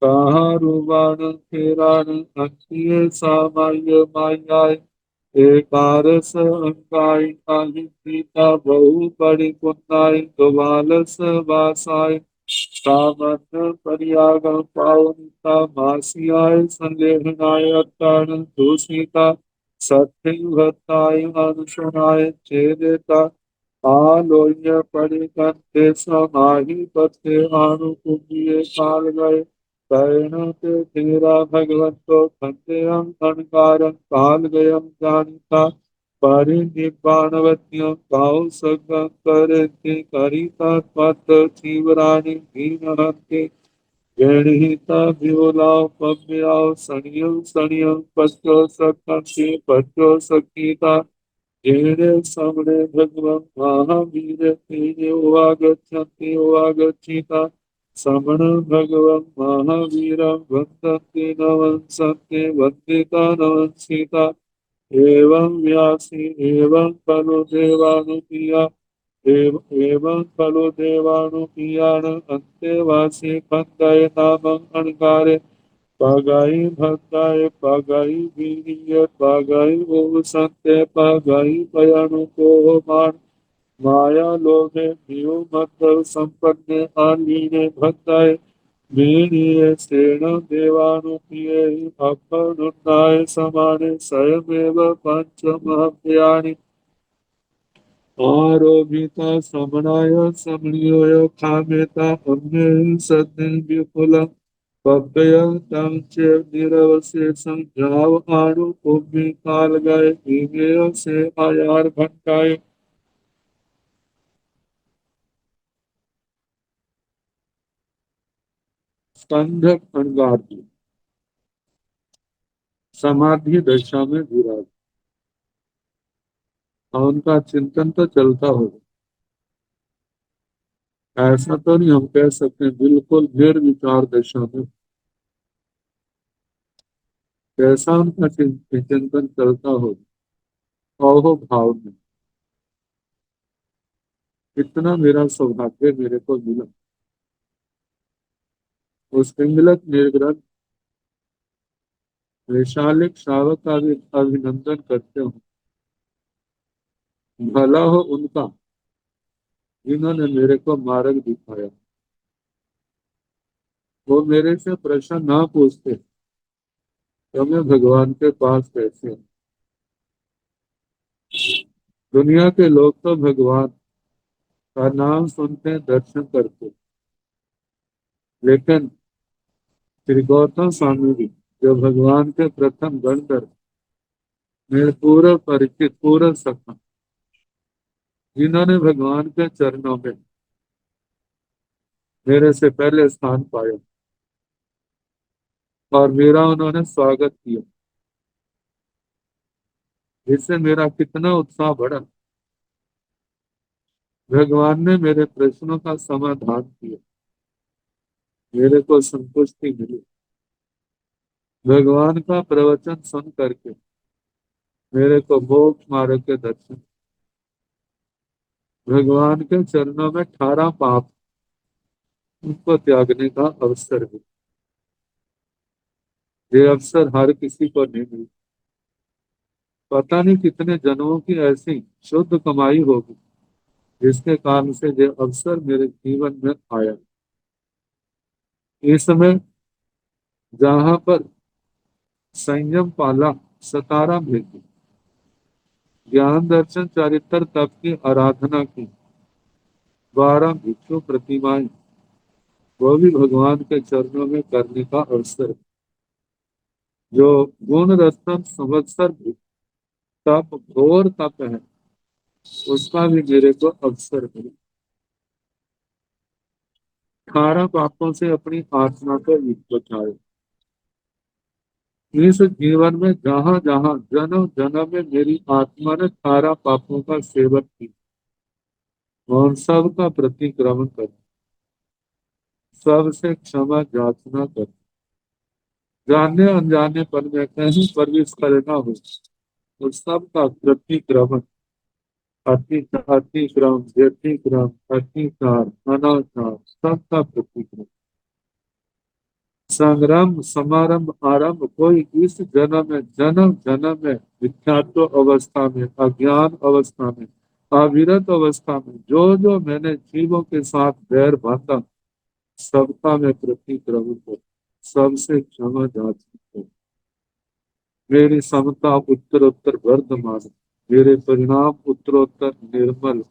कहारुवाण फेराण अंतिये सामाय मायाय, एकारस अंगाई काहि सीता बहु बड़ी पुनाई ग्वालस वासाय, सामन परियाग पावनिता मासियाय संलेहनाय अत्तान दूषिता, सत्युहताय अनुशनाय चेदेता, आलोय परिकंते समाहि पथे आनुकुंभिये काल गए, तैण ते तेरा भगवंतो खंडेयं अणकारं काल गयं जानिता परिनिब्बाणवत्यं काउ सगं करते करिता पत चीवरानि दीनहंते गणहिता विमलाओ पव्याओ सणियं सणियं पत्यो सकंते पत्यो सकीता येने सामने भगवान महावीर तेने वागच्छन्ति वागच्छिता समण भगवान महावीर वन्दन्ते नवंसन्ते वन्दिता नवंसिता एवं व्यासी एवं खलु देवानुपिया एवं खलु देवानुपियाण अन्तेवासी खंडय नामं अणकारे पागाई भक्ताय पागाई वीर्य पागाई ओम सत्य पागाई पयाणु को मान माया लोभे नियो मत संपन्ने आलीने भक्ताय वीर्य सेण देवानुप्रिय अपनुन्नाय समाने स्वयमेव पंचमहत्यानि आरोपिता समनाय समन्योय खामेता अन्य सद्य विपुलम् पव्यं च निरवशेषं जाव आणु भूमि काल गए भीमेय से आयार भटकाए स्कंध अणगार की समाधि दशा में विराज और उनका चिंतन तो चलता होगा। ऐसा तो नहीं हम कह सकते बिल्कुल निर्विचार दशा में कैसा उनका चिंतन चलता होगा। अहो भाव में इतना मेरा सौभाग्य मेरे को मिला। उस पिंगलक निर्ग्रंथ वैशालिक श्रावक का भी अभिनंदन करते हो। भला हो उनका जिन्होंने मेरे को मार्ग दिखाया। वो मेरे से प्रश्न ना पूछते तो मैं भगवान के पास कैसे हूँ। दुनिया के लोग तो भगवान का नाम सुनते दर्शन करते, लेकिन श्री गौतम स्वामी जी जो भगवान के प्रथम गणधर मेरे पूरा परिचित पूरा सखा, जिन्होंने भगवान के चरणों में मेरे से पहले स्थान पाया और मेरा उन्होंने स्वागत किया, जिससे मेरा कितना उत्साह बढ़ा। भगवान ने मेरे प्रश्नों का समाधान किया, मेरे को संतुष्टि मिली। भगवान का प्रवचन सुन करके मेरे को मोक्ष मार्ग के दर्शन, भगवान के चरणों में 18 पाप उनको त्यागने का अवसर है। ये अवसर हर किसी को नहीं मिलता। पता नहीं कितने जन्मों की ऐसी शुद्ध कमाई होगी जिसके कारण से ये अवसर मेरे जीवन में आया। इस समय जहां पर संयम पाला, सतारा भेजी, ज्ञान दर्शन चरित्र तप की आराधना की, 12 भिक्षु प्रतिमाएं, वो भी भगवान के चरणों में करने का अवसर है। जो गुण रत्न संवत्सर भी तप घोर तप है, उसका भी मेरे को अवसर मिला। 18 पापों से अपनी आत्मा को बचाए। इस जीवन में जहां जहां जन्म जन्म में मेरी आत्मा ने 18 पापों का सेवन किया, और सबका प्रतिक्रमण कर, सबसे क्षमा याचना कर, जानने अनजाने पर मैं कहीं पर भी स्खलना हो तो सबका प्रतिक्रमण, अतिक्रम व्यतिक्रम अतिकार अनाचार सबका प्रतिक्रमण, संग्राम समारंभ आरंभ कोई इस जन्म जन्म में विख्यात अवस्था में, अज्ञान अवस्था में, अविरत अवस्था में जो जो मैंने जीवों के साथ बैर बांधा, सबका मैं प्रतिक्रमण कर, सबसे क्षमा याचना कर। मेरी समता उत्तरोत्तर वर्धमान, मेरे परिणाम उत्तरोत्तर निर्मल,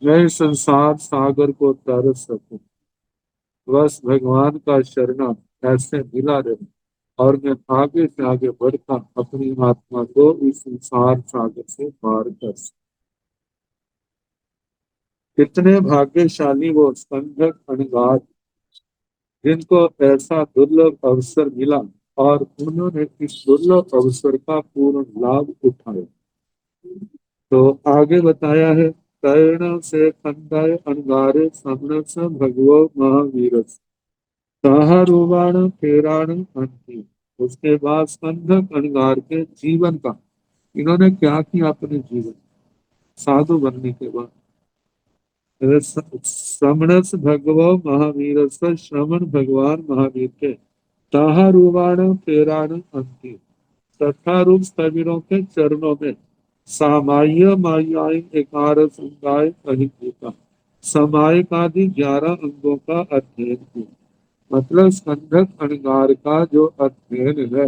मैं इस संसार सागर को तर सकूं। बस भगवान का शरणा ऐसे मिला रहे और मैं आगे से आगे बढ़ता अपनी आत्मा को इस संसार सागर से पार कर सकूं। कितने भाग्यशाली वो संघक अणगार जिनको ऐसा दुर्लभ अवसर मिला और उन्होंने इस दुर्लभ अवसर का पूर्ण लाभ उठाया। तो आगे बताया है, तैर्ण से कंदाय अणगारे समरस भगवो महावीर ताहारुवाण फेराण अंति। उसके बाद स्कंधक अणगार के जीवन का इन्होंने क्या किया अपने जीवन साधु बनने के बाद। श्रमणस भगवो महावीर श्रमण भगवान महावीर के ताहारुवाण फेराण अंति तथा रूप स्थविरों के चरणों में सामाय मायाई एकार संगाय अहिता समायिक आदि 11 अंगों का अध्ययन किया। मतलब स्कंधक अणगार का जो अध्ययन है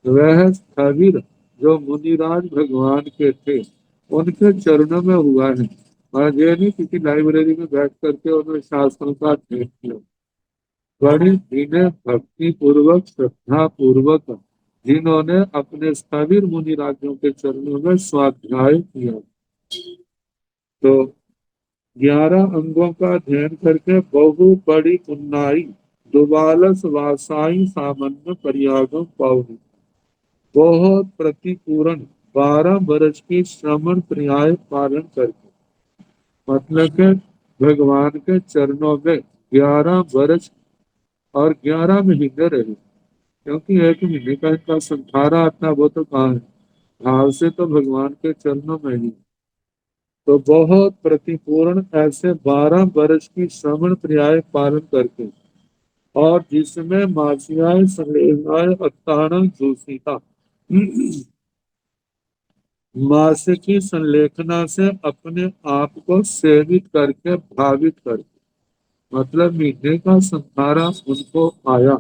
वह स्थविर जो मुनिराज भगवान के थे उनके चरणों में हुआ है। और ये नहीं किसी लाइब्रेरी में बैठ करके उन्होंने शास्त्रों का अध्ययन किया। बड़ी विनय भक्ति पूर्वक श्रद्धा पूर्वक जिन्होंने अपने स्थविर मुनि राज्यों के चरणों में स्वाध्याय किया। तो 11 अंगों का अध्ययन करके बहु बड़ी उन्नाई दुबालस वासाई सामान्य परियागम पावनी बहुत प्रतिपूर्ण 12 वर्ष की श्रमण पर्याय पालन करके मतलब के भगवान के चरणों में 11 वर्ष और 11 महीने रहे। क्योंकि एक महीने का इतना संसारा आता वो तो कहाँ है, भाव से तो भगवान के चरणों में ही। तो बहुत प्रतिपूर्ण ऐसे 12 वर्ष की श्रवण पर्याय पालन करके और जिसमें मासियाय संलेहाय अत्ताना जोशीता मास की संलेखना से अपने आप को सेवित करके भावित करके मतलब महीने का संसारा उनको आया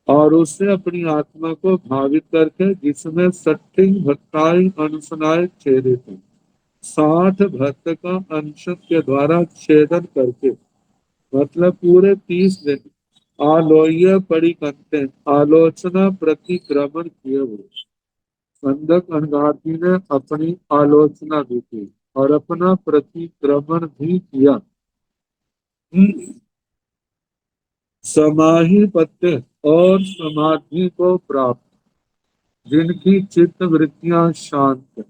और उससे अपनी आत्मा को भावित करके जिसमें सट्टिंग भट्टाई अनुसनाय छेदित 60 भक्त का अंश के द्वारा छेदन करके मतलब पूरे 30 दिन आलोय परिकंते आलोचना प्रतिक्रमण किए हुए संदक अनगार्थी ने अपनी आलोचना भी की और अपना प्रतिक्रमण भी किया। समाहि पत्य और समाधि को प्राप्त जिनकी चित्त वृत्तियां शांत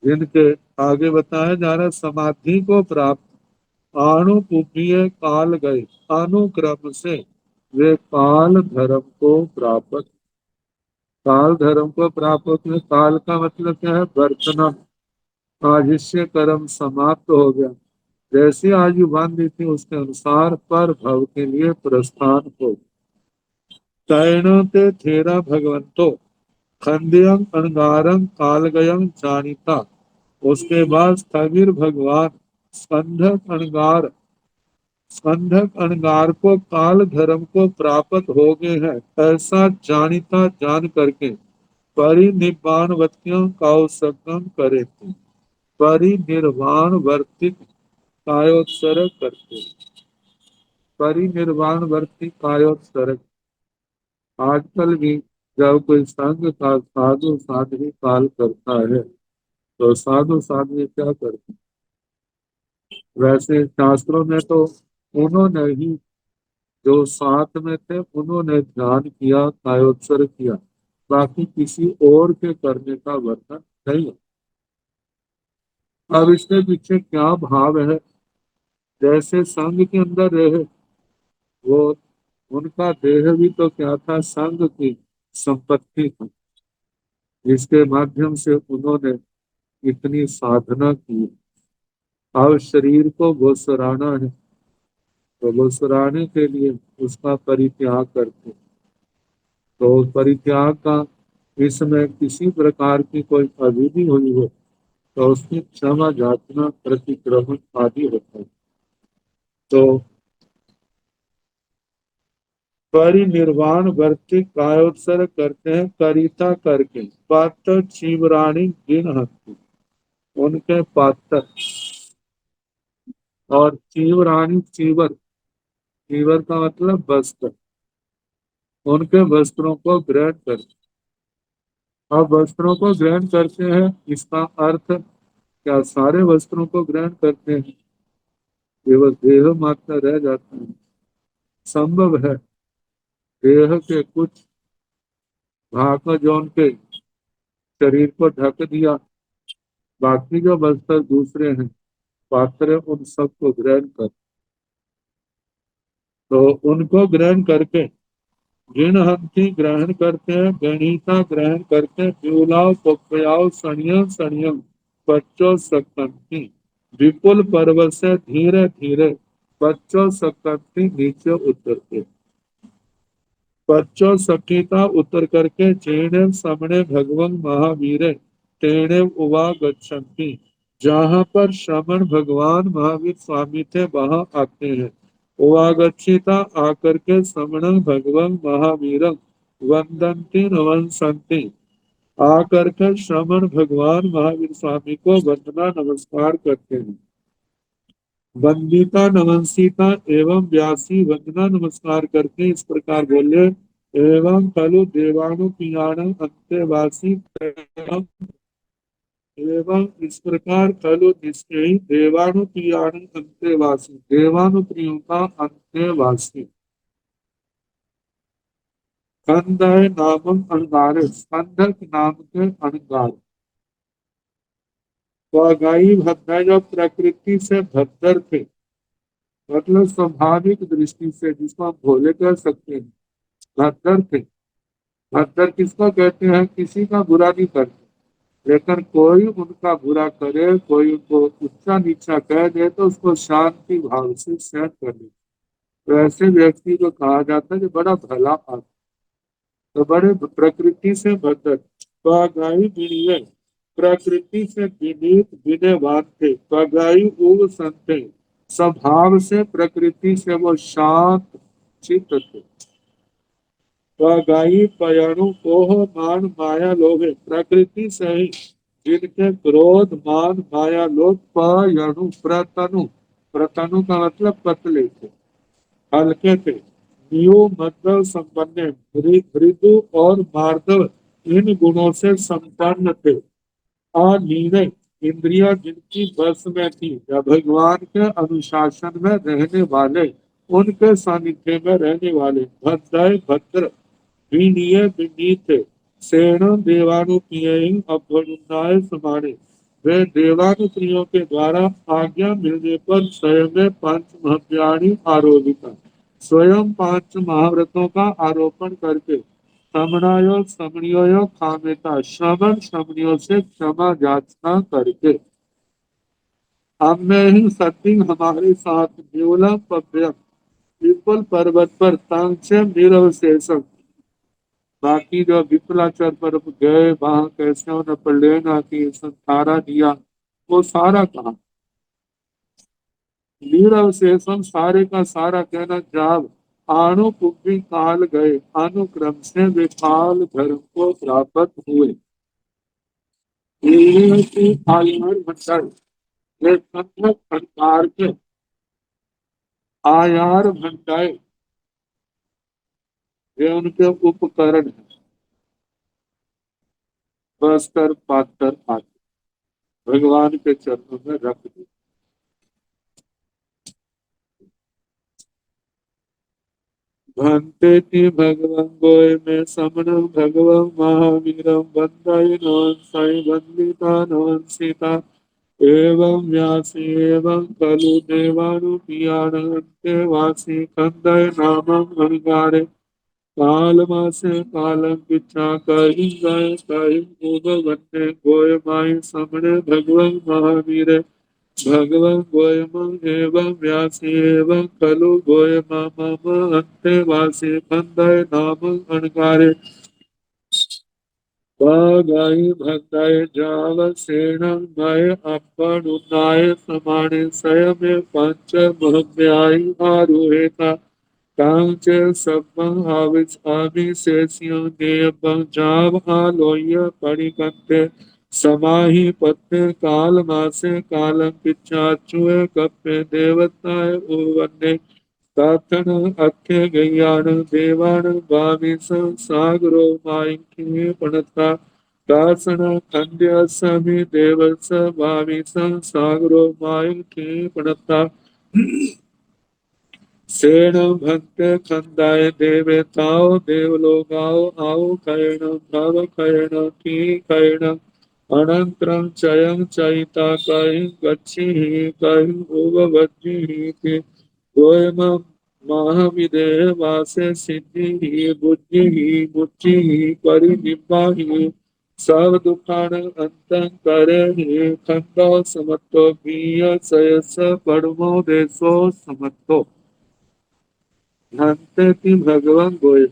जिनके आगे बताया जा रहा समाधि को प्राप्त अनुपुपीय काल गए अनुक्रम से वे काल धर्म को प्राप्त काल धर्म को प्राप्त में काल का मतलब क्या है वर्तना आयुष्य कर्म समाप्त हो गया जैसी आयु बांधी थी उसके अनुसार पर भव के लिए प्रस्थान हो तैणते थेरा भगवंतो खंडियम अनगारम कालगयम जानिता। उसके बाद स्थविर भगवान स्कंधक अणगार को काल धर्म को प्राप्त हो गए हैं ऐसा जानिता जान करके परिनिर्वाण वर्तियों का संगम करे थे परिनिर्वाण वर्तिक कायोत्सर्ग करते परिनिर्वाण वर्तिक कायोत्सर्ग आजकल भी जब कोई संघ का साधु साध्वी काल करता है तो साधु साध्वी क्या करते वैसे शास्त्रों में तो उन्होंने ही जो साथ में थे उन्होंने ध्यान किया कायोत्सर्ग किया बाकी किसी और के करने का वर्णन नहीं है। अब इसके पीछे क्या भाव है जैसे संघ के अंदर रहे वो उनका देह भी तो क्या था संघ की संपत्ति थी जिसके माध्यम से उन्होंने इतनी साधना की। अब शरीर को वो सराहना है तो वो सराहने के लिए उसका परित्याग करते तो परित्याग का इसमें किसी प्रकार की कोई अविधि हुई हो तो उसकी क्षमा याचना प्रतिक्रमण आदि होता है। तो परिनिर्वाण वर्तिक कायोत्सर्ग करते हैं करिता करके पात्र चीवराणी दिन हस्ती उनके पात्र और चीवराणी चीवर चीवर का मतलब वस्त्र, उनके वस्त्रों को ग्रहण करते। अब वस्त्रों को ग्रहण करते हैं, इसका अर्थ क्या सारे वस्त्रों को ग्रहण करते हैं? केवल देह मात्र रह जाता है? संभव है देह के कुछ भाग को जो उनके शरीर को ढक दिया, बाकी जो वस्त्र दूसरे हैं पात्र उन सबको ग्रहण कर, तो उनको ग्रहण करके जिन हंसी ग्रहण करते हैं, गणिता ग्रहण करते हैं, ब्यूलाव पपयाव सणियम सणियम बच्चों सकंती, विपुल पर्वत से धीरे धीरे बच्चों सकंती नीचे उतरते, बच्चों सकीता उतर करके चेणे समणे भगवान महावीर तेणे उवा गच्छन्ति, जहाँ पर श्रमण भगवान महावीर स्वामी थे वहां आते हैं। उवागच्छिता आकर के समण भगवान महावीर वंदंती नमस्ते, आकर के श्रमण भगवान महावीर स्वामी को वंदना नमस्कार करते हैं। वंदिता नमस्सिता एवं व्यासी वंदना नमस्कार करके इस प्रकार बोले, एवं खलु देवानु पियाणं अंत्यवासी एवं इस प्रकार खलु निश्चय देवानु पियाणं अंत्यवासी, देवानु प्रियों का अंत्यवासी। स्कंदय नामम अणगार, स्कंदक नाम के अणगार। वागाई भद्र जो प्रकृति से भद्र थे, मतलब स्वाभाविक दृष्टि से जिसको हम भोले कह सकते हैं, भद्र थे। भद्र किसको कहते हैं? किसी का बुरा नहीं करते, लेकिन कोई उनका बुरा करे, कोई उनको ऊंचा नीचा कह दे तो उसको शांति भाव से सहन कर ले, तो ऐसे व्यक्ति को कहा जाता है कि बड़ा भला आदमी। तो बड़े प्रकृति से भद्र, गायु विनय, प्रकृति से विनीत विनयवान थे। गायु उग संते, स्वभाव से प्रकृति से वो शांत चित्त थे। गायी पयणु कोह मान माया लोभे, प्रकृति से ही जिनके क्रोध मान माया लोभ, पयणु प्रतनु, प्रतनु का मतलब पतले थे, हल्के थे। नियो मतलब संपन्न, मृदु और मार्दव इन गुणों से संपन्न थे। अनिर्णय इंद्रिया जिनकी बस में थी, या भगवान के अनुशासन में रहने वाले, उनके सानिध्य में रहने वाले। भद्रय भद्र, विनीय विनीत, सेण देवानुप्रिय अभ्युन्नाय समाने, वे देवानुप्रियों के द्वारा आज्ञा मिलने पर स्वयं पंच महाव्याणी आरोपित, स्वयं 5 महाव्रतों का आरोपण करके समणायो समणियो कामेता, श्रवण समणियों से क्षमा याचना करके, हम में ही सती हमारे साथ न्यूलम पव्यम, विपुल पर्वत पर तांक्षम निरवशेषम, बाकी जो विपुलाचल पर गए वहां कैसे उन्हें प्लेन की संसारा दिया, वो सारा कहा। निरवशेषम सारे का सारा कहना, जाब आणु पुष्टि काल गए, अनुक्रम से वे काल धर्म को प्राप्त हुए। आयार भंडार, वे संख्यक प्रकार के आयार भंडार, वे उनके उपकरण है, बस्तर पात्र आदि भगवान के चरणों में रख दिए। भंतेति भगवं गोय में समणं भगवं महावीरं, वंदय नवंसाय वंदिता नवंसिता, एवं व्यासी एवं खलु देवानुपियाणं वासी, कंदय नामं अणगारे, कालमासे कालं पिछा कहीं गए कहीं उग वन्ने, गोय माई समणे भगवं महावीरे, भगवं गोयमं एवं व्यासी एवं खलु गोयमा मम अंतेवासी, कंदय नामं अणगारे, गाई भक्ताय जावसेनं मय अपनुनाय समाने, स्वयं पंच महव्यायी आरुहेता, कांच सब्बं आविच आमि शेषियों देवं, जाव आलोय परिकंते, समाहि पत्ते काल मासे कालं पिछा, चुए कप्पे देवताय उवन्ने, तातन अख्य गयान देवान भाविस सागरो मायिके पणता दासन खंड्य समी देवस भाविस सागरो मायिके पणता सेण भक्त खंदाय देवताओ देवलोगाओ आओ खैण भव खैण की खैण अनंतरम चयं चयिता कहि गच्छि कहि उवज्जि गोयम महाविदेह वासे सिद्धि बुद्धि मुच्चि परिनिब्बाहि सब दुखान अंतं करे खंडो समत्तो गीय सयस पड़मो देशो समत्तो भक्त की भगवान गोय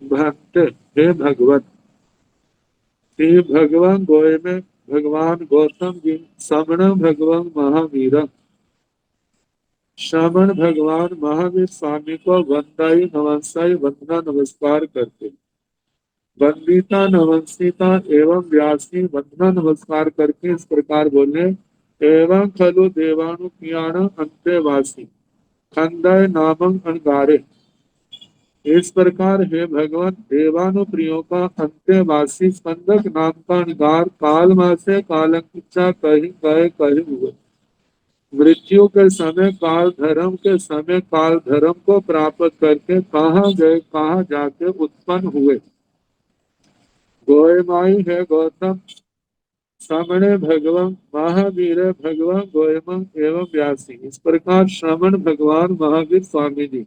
भक्त हे भगवत श्री भगवान गोय में भगवान गौतम जी श्रवण भगवान महावीर श्रवण भगवान महावीर स्वामी को वंदाई नमस्ताई वंदना नमस्कार करते वंदिता नमस्ता एवं व्यासी वंदना नमस्कार करके इस प्रकार बोले एवं खलु देवानु कियाण अंत्यवासी खंडय नामं अनगारे इस प्रकार हे भगवान देवानुप्रियों का अंत्यवासी स्कंदक नाम का अनगार काल मासे कालंकिचा कहीं गए कहीं हुए मृत्यु के समय काल धर्म के समय काल धर्म को प्राप्त करके कहाँ गए कहाँ जाके उत्पन्न हुए गोयमाई है गौतम श्रवणे भगवान महावीर भगवान गोयम एवं व्यासी इस प्रकार श्रवण भगवान महावीर स्वामी जी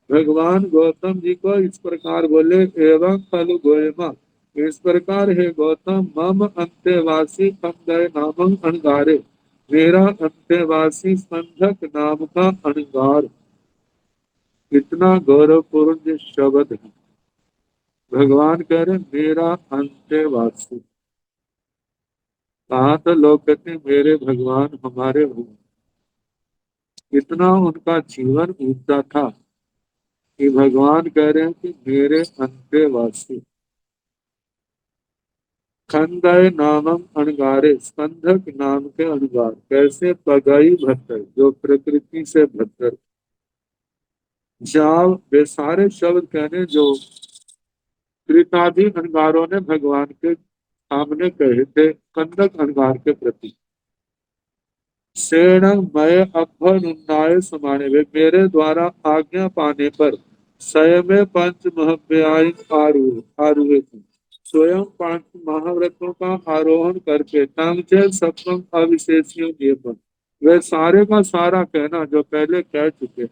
भगवान गौतम जी को इस प्रकार बोले एवं खलु गोयमा इस प्रकार है गौतम मम अंत्यवासी खंडय नामं अनगारे मेरा अंत्यवासी स्कंधक नाम का अनगार कितना गौरवपूर्ण शब्द है भगवान कह रहे मेरा अंत्यवासी कहा तो लोग कहते हैं मेरे भगवान हमारे भगवान इतना उनका जीवन ऊंचा था कि भगवान कह रहे हैं कि मेरे अंत्यवासी खंडय नामम अणगारे स्कंधक नाम के अणगार कैसे पगाई भत्तर जो प्रकृति से भत्तर जाव वे सारे शब्द कहने जो त्रितादि अणगारों ने भगवान के सामने कहे थे कंदक अणगार के प्रति सेण मय अभ्युन्नाय समाने वे मेरे द्वारा आज्ञा पाने पर स्वयं पंच महाव्याय आरूढ़ थे स्वयं पांच महाव्रतों का आरोहण करके तंग सप्तम अविशेषियों नियमन वे सारे का सारा कहना जो पहले कह चुके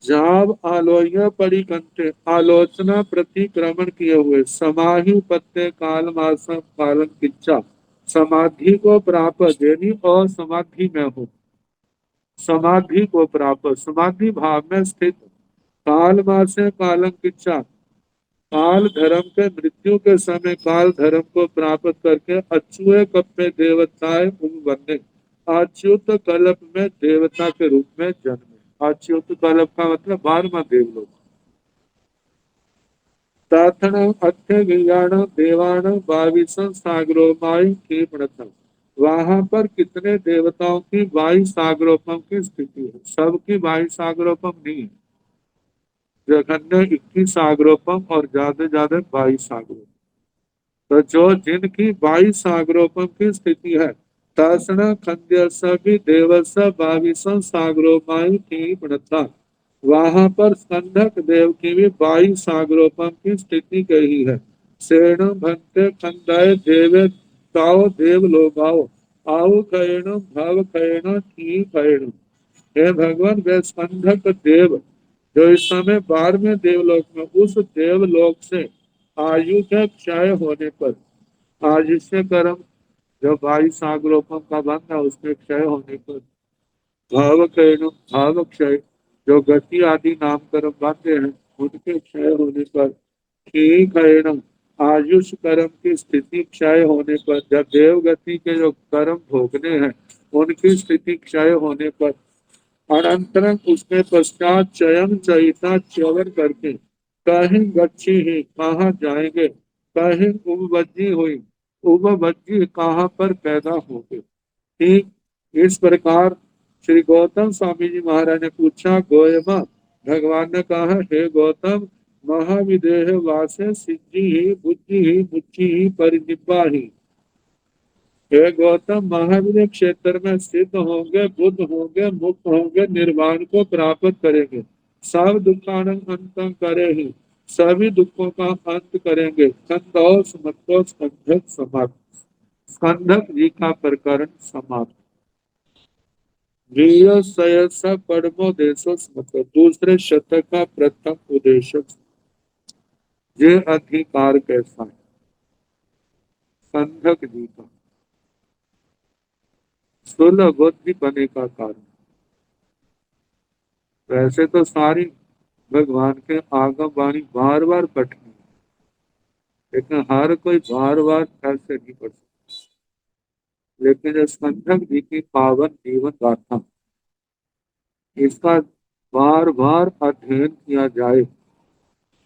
जाब आलोय पड़ी कंठे आलोचना प्रतिक्रमण किए हुए समाहि पत्ते काल मासम पालन किच्चा समाधि को प्राप्त यानी और समाधि में हो समाधि को प्राप्त समाधि भाव में स्थित काल मासे कालम किच्चा काल धर्म के मृत्यु के समय काल धर्म को प्राप्त करके अछुए कप में देवताएं बनने अच्युत कल्प में देवता के रूप में जन्मे अच्युत कल्प का मतलब 12वां देवलोक ताथन अथ्य ज्ञान देवान 22 सागरो माई की प्रथम वहां पर कितने देवताओं की 22 सागरोपम की स्थिति है सबकी 22 सागरोपम नहीं है जघन्य 21 सागरोपम और ज्यादा 22 सागरोपम तो जो जिनकी 22 सागरोपम की स्थिति है तासना खंड्य सभी देवस 22 सागरोपाई की प्रथा वहां पर स्कंधक देव की भी 22 सागरोपम की स्थिति कही है सेण भक्त खंडाय देव ताओ देव लोगाओ आओ खैण भव खैण की खैण हे भगवान वे स्कंधक देव जो इस समय 12वें देवलोक में उस देवलोक से आयु के क्षय होने पर आयुष्य कर्म जो 22 सागरोपम का बंध है उसके क्षय होने पर भाव क्षय भाव क्षय जो गति आदि नाम कर्म बांधे हैं उनके क्षय होने पर ठीक है आयुष कर्म की स्थिति क्षय होने पर जब देव गति के जो कर्म भोगने हैं उनकी स्थिति क्षय होने पर अनंतरम उसके पश्चात चयन चयिता च्यवन करके कहीं गच्छी ही कहाँ जाएंगे कहीं उपवज्जी हुई उपवज्जी कहाँ पर पैदा होंगे ठीक इस प्रकार श्री गौतम स्वामी जी महाराज ने पूछा, गोयमा भगवान ने कहा, हे गौतम, महाविदेह वासे सिद्धि ही बुद्धि ही मुच्छि ही परिनिब्बा ही। हे गौतम, महाविदेह क्षेत्र में सिद्ध होंगे, बुद्ध होंगे, मुक्त होंगे, निर्वाण को प्राप्त करेंगे, सब दुखानंद अंत करे ही, सभी दुखों का अंत करेंगे। संतोष मतोष स्कंधक समाप्त। स्कंधक जी का प्रकरण समाप्त। परमो देशो मतलब दूसरे शतक का प्रथम उद्देश्य, ये अधिकार कैसा है? संधक जी का 16 बुद्धि बने का कारण। वैसे तो सारी भगवान के आगम वाणी बार बार पढ़नी है, लेकिन हर कोई बार बार ऐसे नहीं पढ़ सकता। लेकिन जो संधक जी की पावन जीवन गाथा, इसका बार बार अध्ययन किया जाए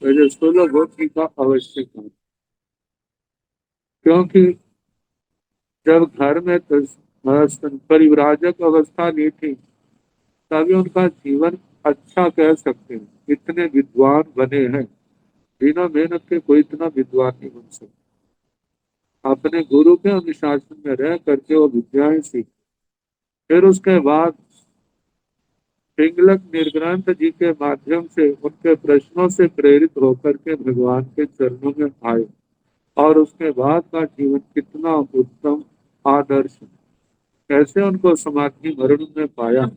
तो ये 16 बुद्धि का अवश्य काम। क्योंकि जब घर में परिव्राजक अवस्था नहीं थी, तभी उनका जीवन अच्छा कह सकते हैं। इतने विद्वान बने हैं, बिना मेहनत के कोई इतना विद्वान नहीं बन सकता। अपने गुरु के अनुशासन में रह करके वो विद्याएं सीख, फिर उसके बाद पिंगलक निर्ग्रंथ जी के माध्यम से उनके प्रश्नों से प्रेरित होकर के भगवान के चरणों में आए, और उसके बाद का जीवन कितना उत्तम आदर्श, कैसे उनको समाधि मरण में पाया।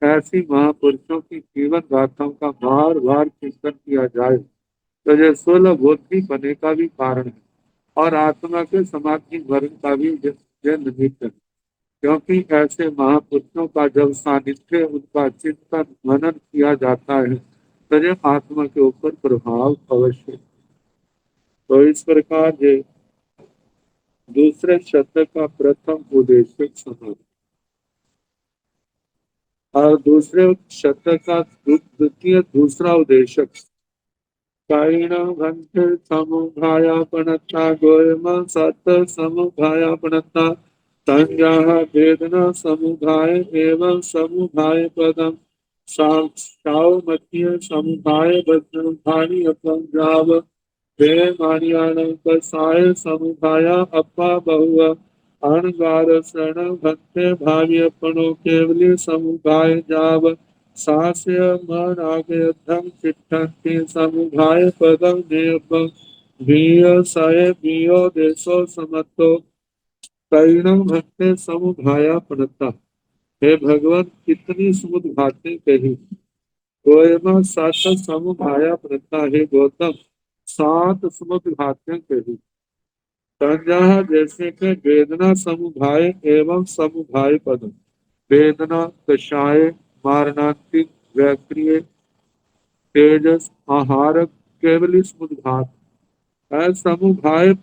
ऐसी महापुरुषों की जीवन गाथाओं का बार बार चिंतन किया जाए तो ये 16 बुद्धि बने का भी कारण है, और आत्मा के समाधि मरण का भी ये निमित्त है। क्योंकि ऐसे महापुरुषों का जब सानिध्य, उनका चिंतन मनन किया जाता है तो ये आत्मा के ऊपर प्रभाव अवश्य। तो इस प्रकार ये दूसरे शतक का प्रथम उद्देश्य समाप्त। और दूसरे शतक का द्वितीय दूसरा उद्देश्य, कायिणं घंटे समुभायापनता गोयम सत समुभायापनता संज्ञाः वेदना समुभाय एवं समुभाय पदम सावमत्य समुभाय बद्धानि अपंजाव वे मानियानं कसाय समुभाया अपा बहु अणगार शरण भक्ते भाव्यपणो केवली समुभाय जाव सास्य मनागयद्धं चिट्ठन्ति समुभाय पदं देवं भीय सय भीयो देशो समत्तो कईणं भक्ते समुभाया पड़ता। हे भगवान, कितनी समुद्र घातें कही। गोयमा सात समुभाया पड़ता। हे गौतम, 7 समुद्र घातें कही। संज्ञा जैसे कि वेदना समुभाय एवं समुभाय पद, वेदना, कषाय, मारणांतिक, व्याक्रिय, तेजस, आहार, केवली समुद्घात, समुभाय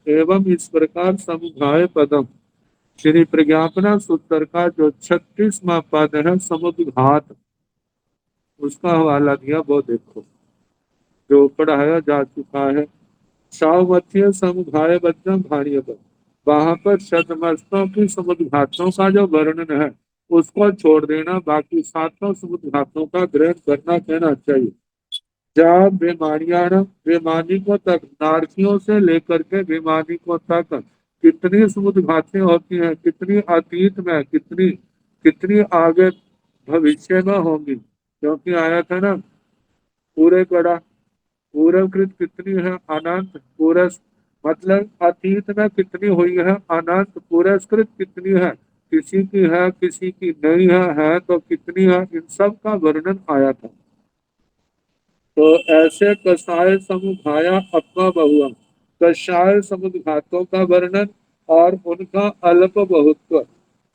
एवं इस प्रकार समुभाय पदम। श्री प्रज्ञापना सूत्र का जो 36वां पद है समुद्घात, उसका हवाला दिया, वो देखो जो पढ़ाया जा चुका है। सावमथ्य समुदाय बद्धम भारी, वहां पर शतमस्तों की समुद्घातों का जो वर्णन है उसको छोड़ देना, बाकी 7 समुद्घातों का ग्रहण करना कहना चाहिए। जब बेमानिकों तक, नारकियों से लेकर के बेमानिकों तक कितनी समुद्घातें होती हैं, कितनी अतीत में, कितनी कितनी आगे भविष्य में होंगी। क्योंकि आया था ना, पूरे कड़ा पूर्वकृत कितनी है अनंत पुरस, मतलब अतीत में कितनी हुई है अनंत, पुरस्कृत कितनी है, किसी की है किसी की नहीं है तो कितनी है, इन सब का वर्णन आया था। तो ऐसे कषाय समुभाया अपना बहुआ, कषाय समुद्घातों का वर्णन और उनका अल्प बहुत्व।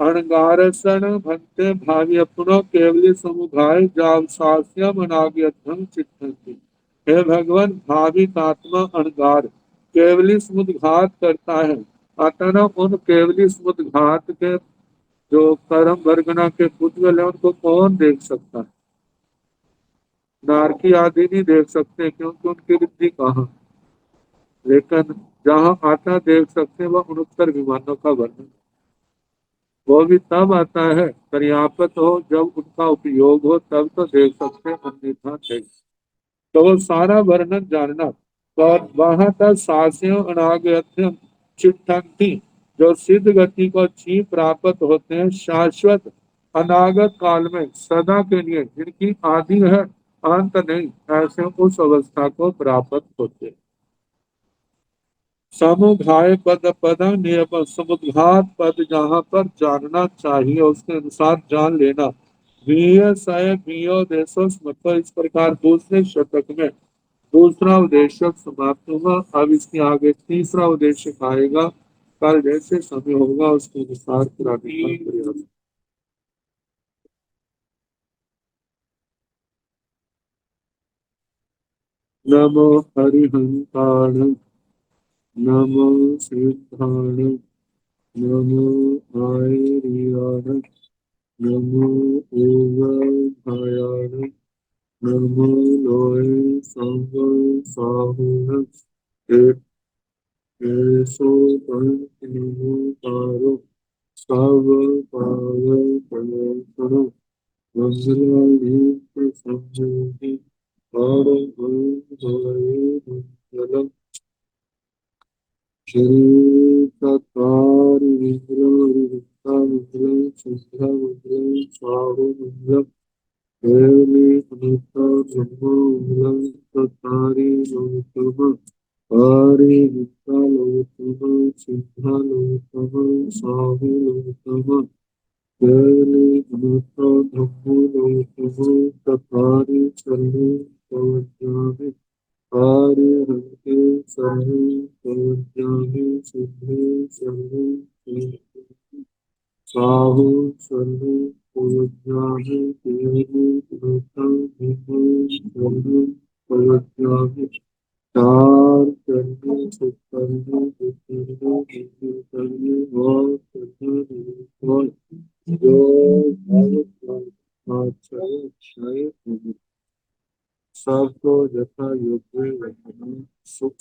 अणगारसन भक्ते भावी अपनो केवली समुदाय जाव सास्यम अनाग्यधम चित्तन्ति। हे भगवान, भाविक आत्मा अणगार केवली समुद्घात करता है, अतः उन केवली समुद्घात के जो कर्म वर्गना के पुतगल है उनको कौन देख सकता है? नारकी आदि नहीं देख सकते, क्योंकि उनकी बुद्धि कहाँ। लेकिन जहाँ आता देख सकते हैं वह 69 विमानों का वर्णन। वो भी तब आता है पर्याप्त हो, जब उनका उपयोग हो, तब तो देख सकते हैं, अन्यथा नहीं। तो वो सारा वर्णन जानना। और वहां तक सास्यों अनागत्यम चिट्ठन्ति, जो सिद्ध गति को छी प्राप्त होते हैं शाश्वत अनागत काल में सदा के लिए, जिनकी आदि है अंत नहीं, ऐसे उस अवस्था को प्राप्त होते हैं। समुदाय पद पद नियम, समुद्घात पद जहाँ पर जानना चाहिए उसके अनुसार जान लेना। वीय सय वीयो देशो मतलब इस प्रकार दूसरे शतक में दूसरा उद्देश्य समाप्त हुआ। अब इसके आगे तीसरा उद्देश्य आएगा, कल जैसे समय होगा उसके अनुसार कराने का प्रयास। नमो हरिहंताण, नमो सिद्धाण, नमो आयरियाण, नमो ओवधायाण, नमो लोय संग साहुण, एसो पंच नमो तारो सब पाव पलोसण, वज्रायुक्त संजोगी और मंगलम। श्री तत्वारि विग्रह विविक्ता विग्रह शुद्ध विग्रह साहु विग्रह एवं अनिता ब्रह्म विग्रह तत्तारि लोकम आरे विद्या लोकम सिद्धा लोकम साहु लोकम एवं अनिता ब्रह्म लोकम तत्तारि सर्वे प्रवज्ञामि आर्य हंते सर्वे प्रवज्ञामि सिद्धे सर्वे साहु सर्वे प्रवज्ञामि देवी भूतम विभु सर्वे प्रवज्ञामि चार करने सुकर्मे विकर्मे विकर्मे और करने और जो भाव आचार्य क्षय सबको यथा योग्य सुख